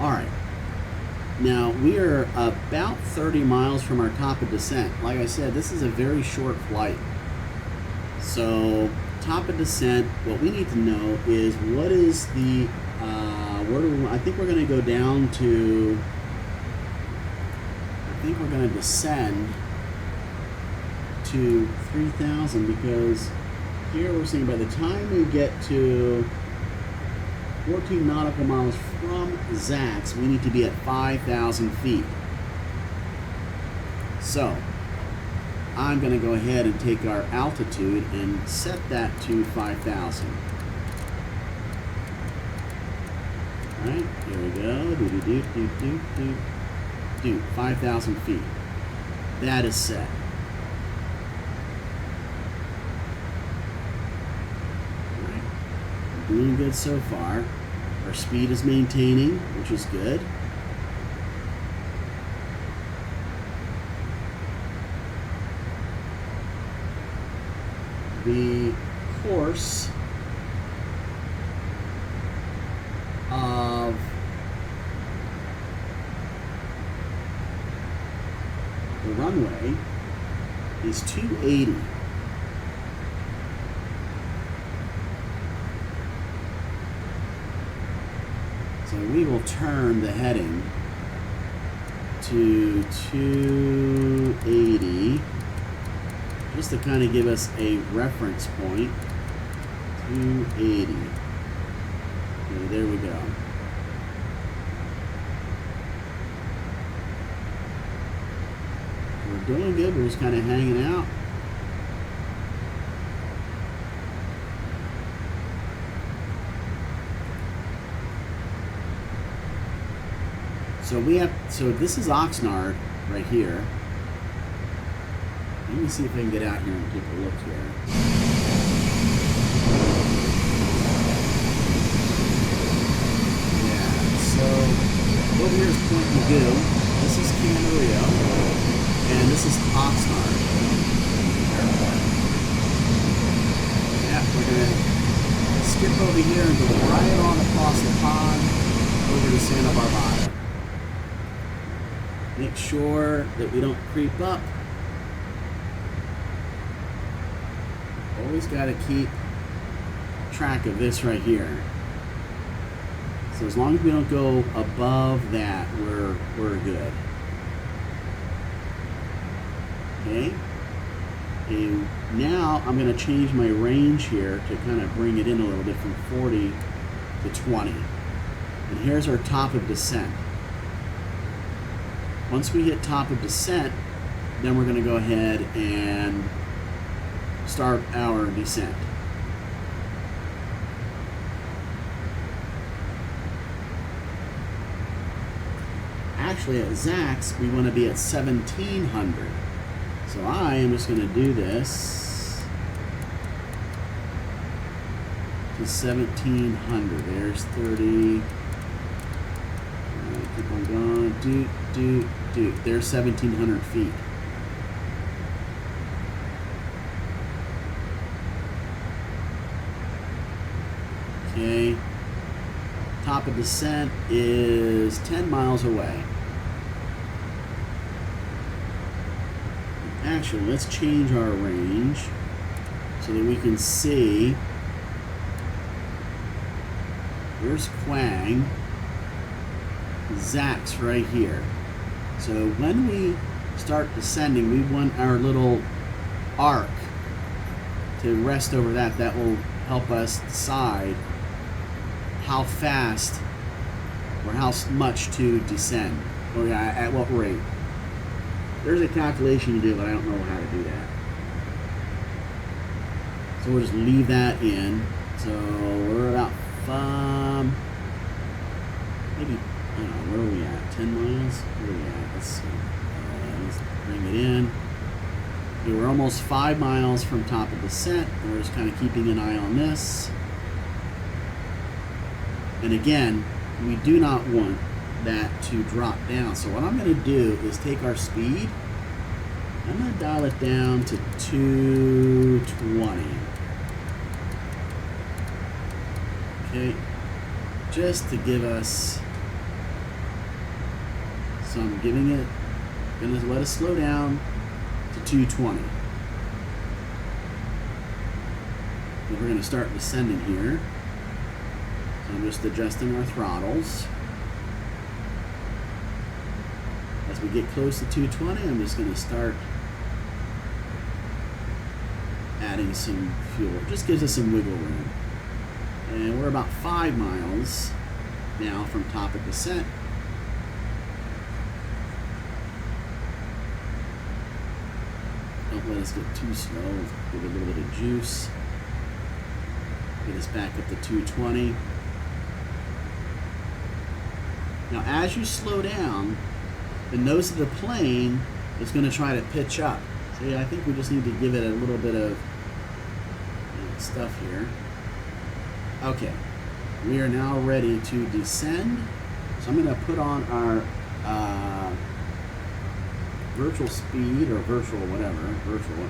A: Alright, now we are about 30 miles from our top of descent. Like I said, this is a very short flight. So, top of descent, what we need to know is what is the, I think we're going to go down to, I think we're going to descend to 3,000 because here we're saying by the time we get to 14 nautical miles from Zax, we need to be at 5,000 feet. So, I'm going to go ahead and take our altitude and set that to 5,000. Alright, here we go. 5,000 feet. That is set. Doing good so far. Our speed is maintaining, which is good. The course of the runway is 280. So we will turn the heading to 280 just to kind of give us a reference point. 280. Okay, there we go. doing good. We're just kind of hanging out. So this is Oxnard right here. Let me see if I can get out here and take a look here. Yeah, so over here is Point Magoo. This is Camarillo. And this is Oxnard. Yeah, we're going to skip over here and go right on across the pond over to Santa-Bar-Bada. Make sure that we don't creep up. Always got to keep track of this right here. So as long as we don't go above that, we're good. Okay. And now I'm going to change my range here to kind of bring it in a little bit from 40 to 20. And here's our top of descent. Once we hit top of descent, then we're going to go ahead and start our descent. Actually, at Zach's, we want to be at 1700. So I am just going to do this to 1700. There's 30. Keep on going. There's 1700 feet. Okay. Top of descent is 10 miles away. Actually, let's change our range so that we can see. Where's Quang? Zach's right here. So when we start descending, we want our little arc to rest over that. That will help us decide how fast or how much to descend, or at what rate. There's a calculation to do, but I don't know how to do that. So we'll just leave that in. So we're about maybe, I don't know, where are we at? 10 miles? Where are we at? Let's see. Let's bring it in. Okay, we're almost 5 miles from top of descent. We're just kind of keeping an eye on this. And again, we do not want that to drop down. So what I'm going to do is take our speed. I'm going to dial it down to 220. Okay, just to give us some, giving it, going to let us slow down to 220. And we're going to start descending here. So I'm just adjusting our throttles. As we get close to 220, I'm just going to start adding some fuel. It just gives us some wiggle room. And we're about 5 miles now from top of descent. Don't let us get too slow. Give it a little bit of juice. Get us back up to 220. Now as you slow down, the nose of the plane is going to try to pitch up. So yeah, I think we just need to give it a little bit of stuff here. Okay, we are now ready to descend. So I'm going to put on our virtual speed, or virtual whatever, virtual.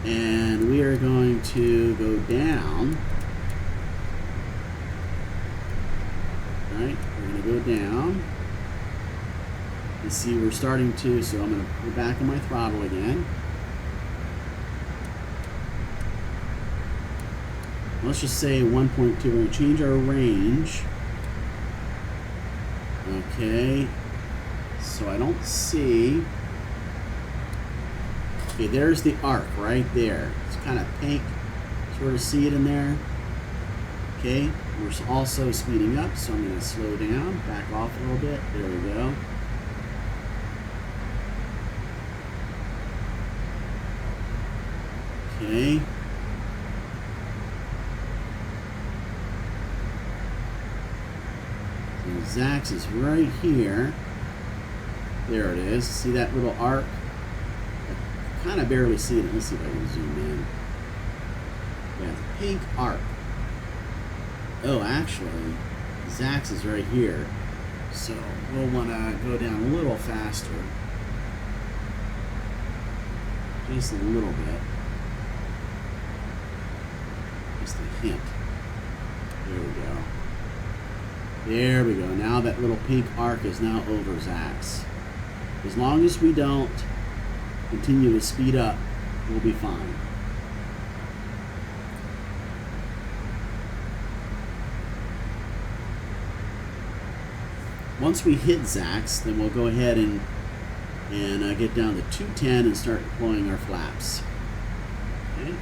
A: And we are going to go down. All right, we're going to go down. You see we're starting to, so I'm going to go back on my throttle again. Let's just say 1.2. We're going to change our range. Okay. So I don't see. Okay, there's the arc right there. It's kind of pink. Sort of see it in there. Okay. We're also speeding up, so I'm going to slow down, back off a little bit. There we go. Okay. So Zax is right here. There it is. See that little arc? I kind of barely see it. Let me see if I can zoom in. Yeah, it's a pink arc. Oh, actually, Zax is right here. So we'll want to go down a little faster. Just a little bit. Just a hint. There we go. There we go. Now that little pink arc is now over Zax. As long as we don't continue to speed up, we'll be fine. Once we hit Zax, then we'll go ahead and get down to 210 and start deploying our flaps. Okay.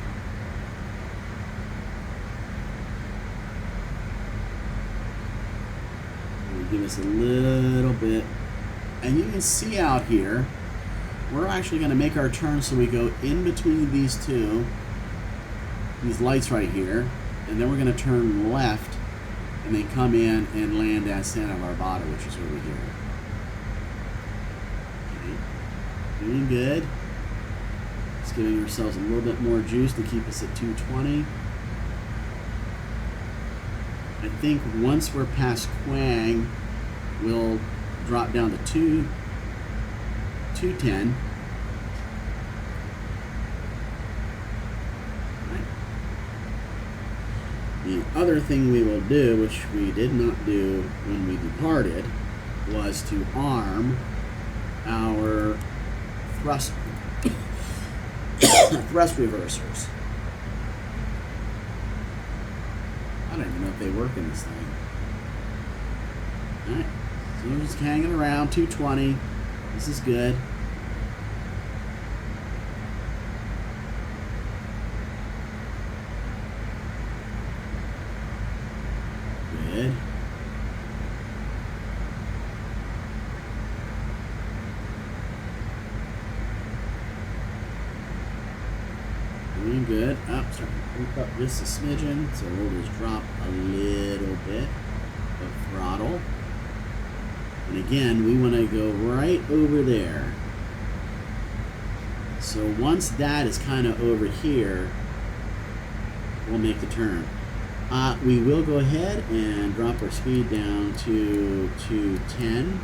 A: Give us a little bit, and you can see out here we're actually going to make our turn so we go in between these lights right here, and then we're going to turn left and then come in and land at Santa-Bar-Bada, which is over here. Okay. Doing good. Just giving ourselves a little bit more juice to keep us at 220. I think once we're past Quang, we'll drop down to 210. Right. The other thing we will do, which we did not do when we departed, was to arm our thrust reversers. I don't even know if they work in this thing. Alright, so we're just hanging around 220. This is good. Good. Doing good. Up, starting to creep up just a smidgen, so we'll just drop a little bit of throttle. And again, we want to go right over there. So once that is kind of over here, we'll make the turn. We will go ahead and drop our speed down to 210.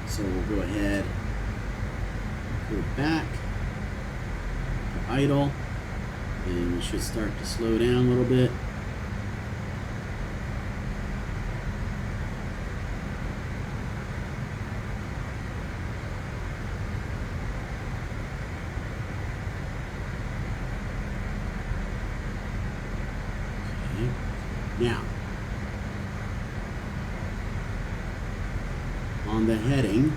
A: So we'll go ahead, go back to idle, and we should start to slow down a little bit. Now, on the heading,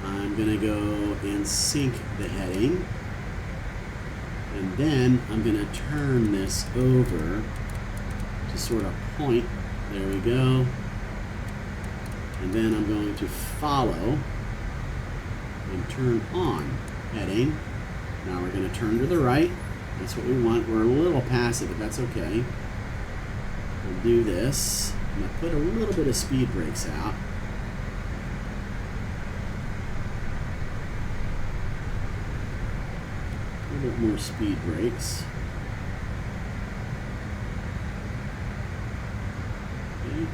A: I'm going to go and sync the heading, and then I'm going to turn this over to sort of point. There we go. And then I'm going to follow and turn on heading. Now we're going to turn to the right. That's what we want. We're a little passive, but that's okay. We'll do this. I'm going to put a little bit of speed brakes out. A little bit more speed brakes. Okay.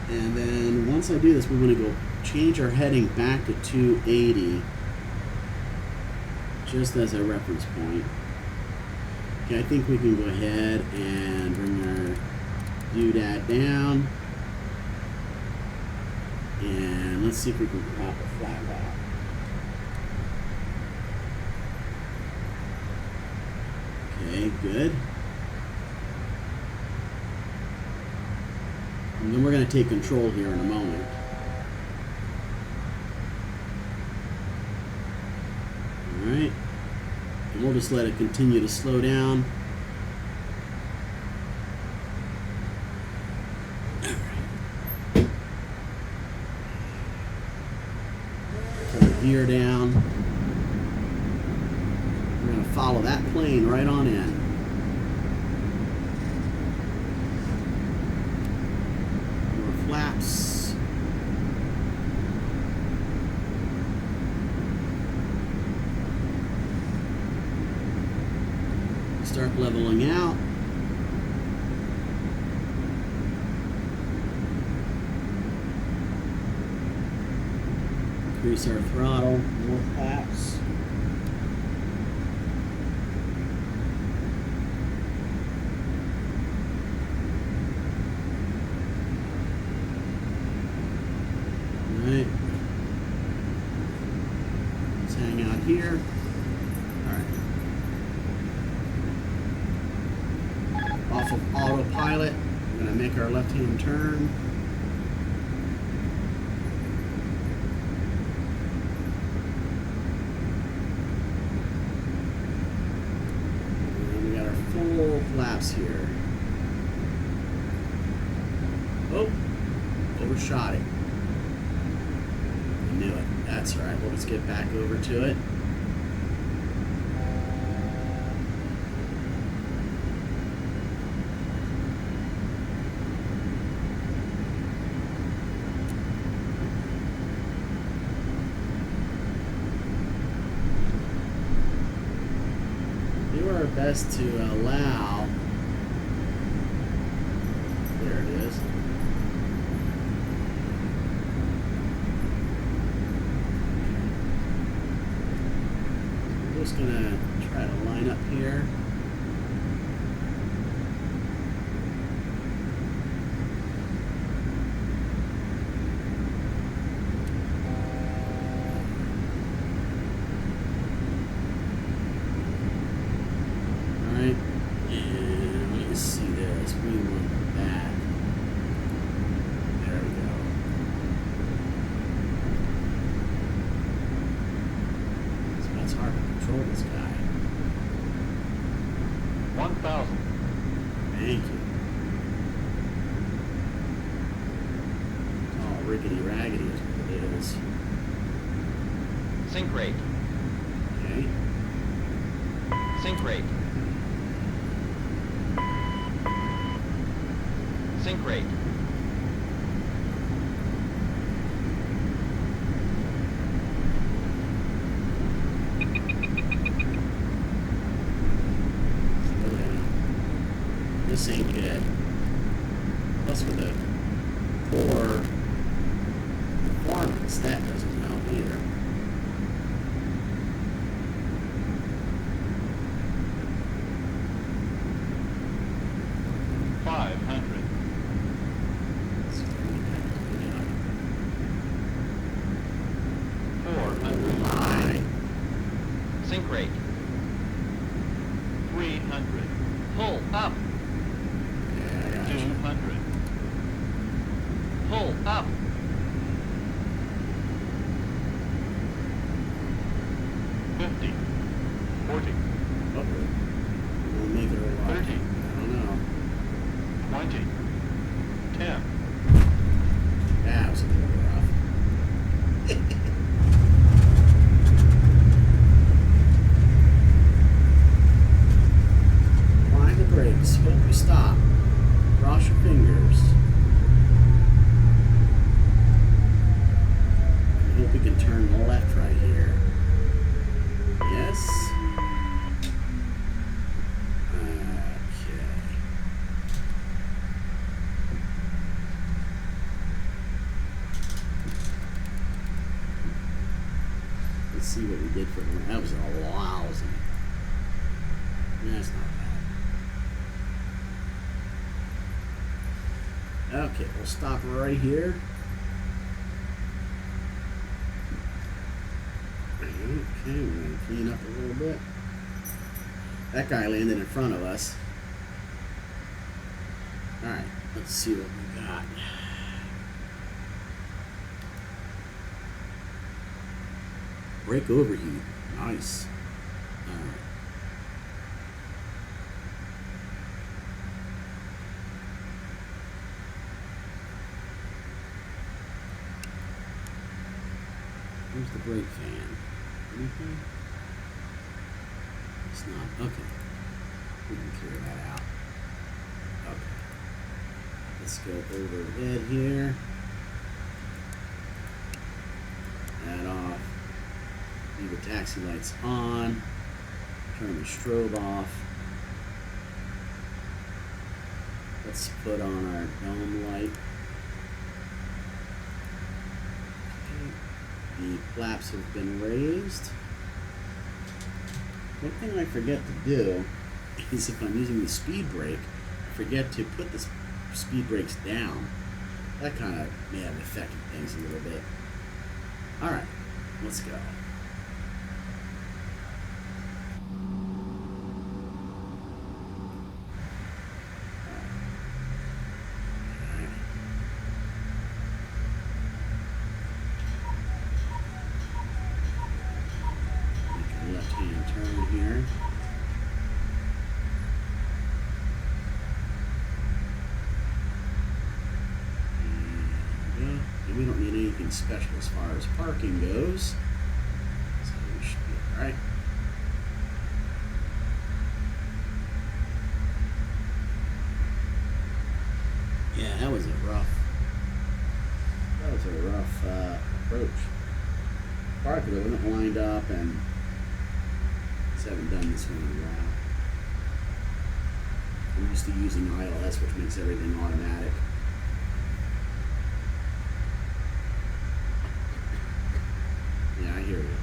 A: And then once I do this, we want to go change our heading back to 280, just as a reference point. Okay, I think we can go ahead and bring our doodad down. And let's see if we can pop a flat out. Okay, good. And then we're going to take control here in a moment. Alright. And we'll just let it continue to slow down. gear down. We're going to follow that plane right on in. More flaps. Start leveling out. Increase our throttle, more flaps. Alright. Let's hang out here. Alright. Off of autopilot, we're going to make our left-hand turn. Full flaps here. Oh, overshot it. I knew it. That's all right. We'll just get back over to it. Do our best to allow. There it is. We're just gonna try to line up here. Alright, and let me see this. We want that. There we go. So that's hard to control this guy.
D: 1,000.
A: Thank you. It's all rickety raggedy is what it is.
C: Sync rate.
A: Okay.
C: Sync rate. Sync rate.
A: Slow down. This ain't good. Plus with the poor performance, that doesn't help either.
C: Sync rate.
D: 300.
C: Pull up.
A: Yeah, I got you.
D: 200.
C: Pull up.
D: 50. 40.
A: Oh, we'll make it a lot.
D: 30.
A: I don't know.
D: 20. 10.
A: That was a little rough. Applying the brakes. Hope we stop. Cross your fingers. I hope we can turn left right here. Yes. Okay. Let's see what we did for them. That was a lousy. That's not bad. Okay, we'll stop right here. Okay, we're going to clean up a little bit. That guy landed in front of us. Alright, let's see what we got. Brake overheat. Nice. Alright. Where's the brake fan? Anything? It's not. Okay. We can clear that out. Okay. Let's go overhead here. That off. Leave the taxi lights on. Turn the strobe off. Let's put on our dome light. Okay. The flaps have been raised. One thing I forget to do is if I'm using the speed brake, I forget to put the speed brakes down. That kind of may have affected things a little bit. Alright, let's go. Left-hand turn here. And we don't need anything special as far as parking goes, so we should be all right. Yeah, that was a rough approach. Car could have went lined up, and just haven't done this one in a while. I'm used to using ILS, which makes everything automatic. Yeah, I hear you.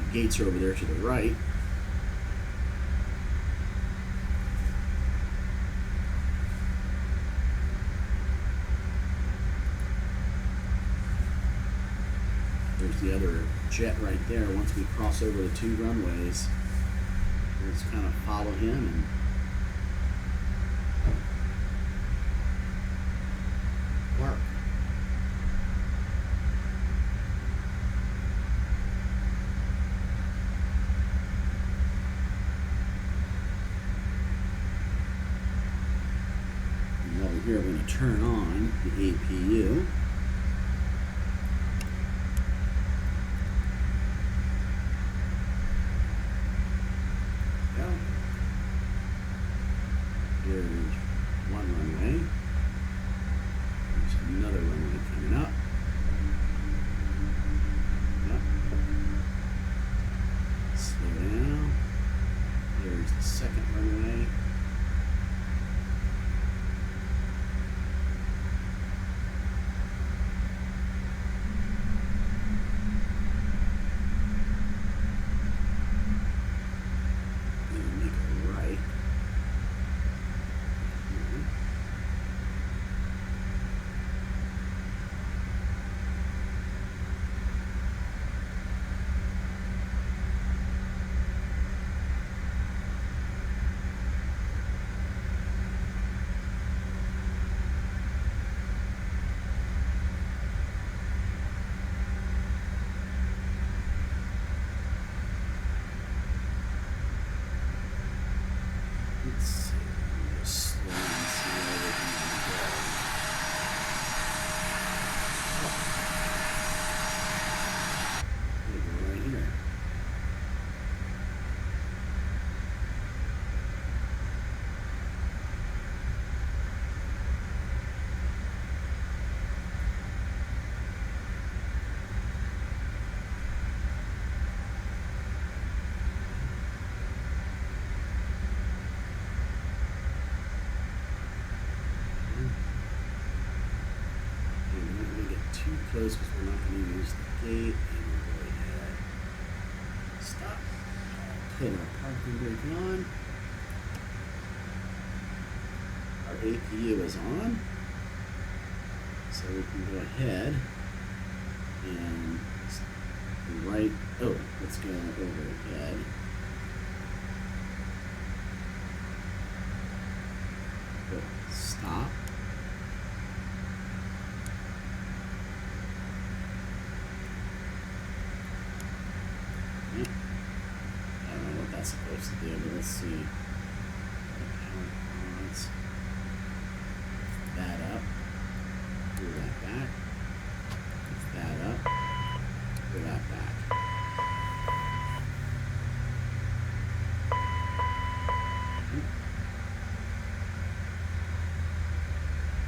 A: The gates are over there to the right. There's the other jet right there. Once we cross over the 2 runways, we'll just kind of follow him and park. And over here, we're going to turn on the APU. Here's one runway. There's another runway coming up. Yep. Slow down. Here's the second runway. Then make a right. Let's see. Just slow and see where we can go. We'll go right here. And we're not going to get too close because we're not going to use the gate. And we'll go ahead. Stop. Put our parking brake on. Our APU is on. So we can go ahead and right. Oh, let's go overhead. Stop. see. Power pods. That up. Pull that back. Lift that up. Pull that back.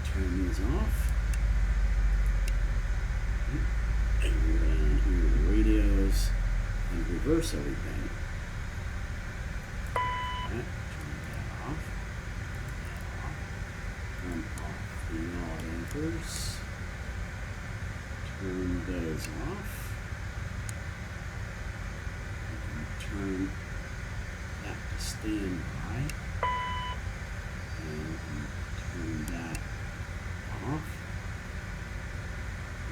A: Turn these off. And we're down here to radios and reverse everything. Turn that off. Turn off the yaw dampers. Turn those off. You can turn that to standby. And you can turn that off.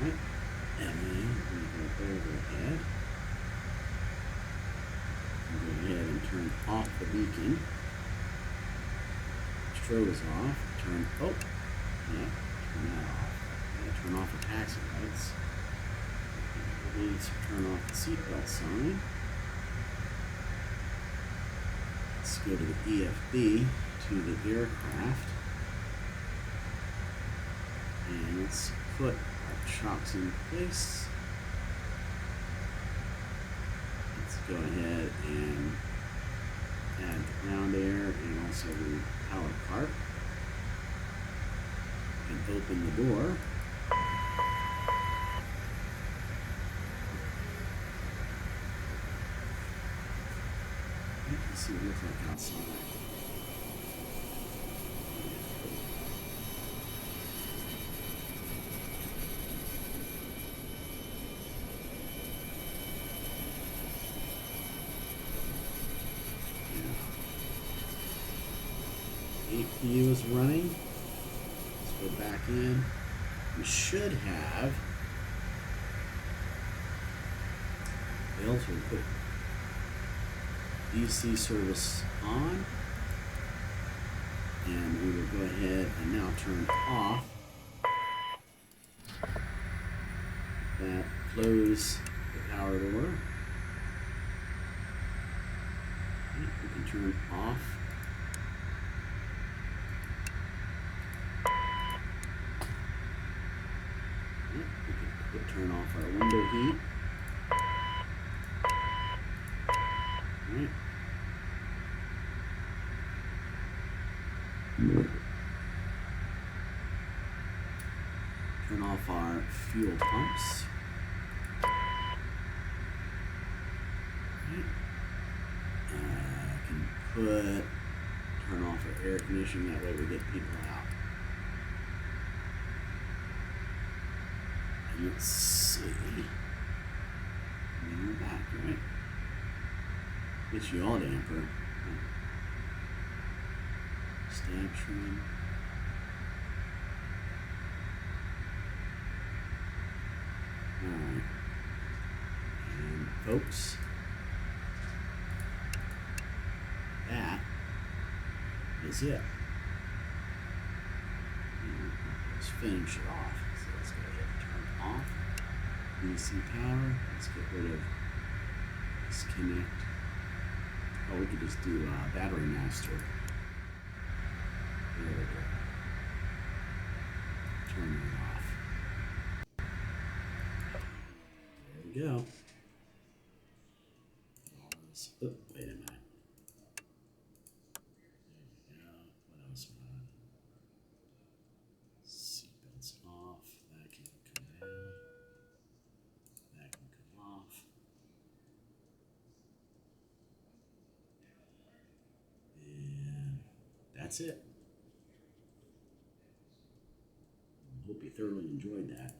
A: Right. And then we go overhead. Go ahead and turn off the beacon. Strobe is off. Turn turn that off. Turn off the taxi lights. Let's turn off the seatbelt sign. Let's go to the EFB to the aircraft. And let's put our chocks in place. Let's go ahead and add ground air and also the power cart. And open the door. Let's see what it looks like outside. APU is running. Let's go back in. We should have. We also put DC service on. And we will go ahead and now turn off. That close the power door. We can turn off. Turn off our window heat. Right. Turn off our fuel pumps. Right. Can turn off our air conditioning, that way we get people out. Let's see. And we're back, right? It's yaw damper. Stab trim. Alright. And folks, that is it. Let's finish it off. So let's go ahead and turn off DC power. Let's get rid of disconnect. Oh, we could just do battery master. There we go. Turn it off. There we go. Oh, wait a minute. There we go. What else? Seatbelts off. That can come down. That can come off. And that's it. Hope you thoroughly enjoyed that.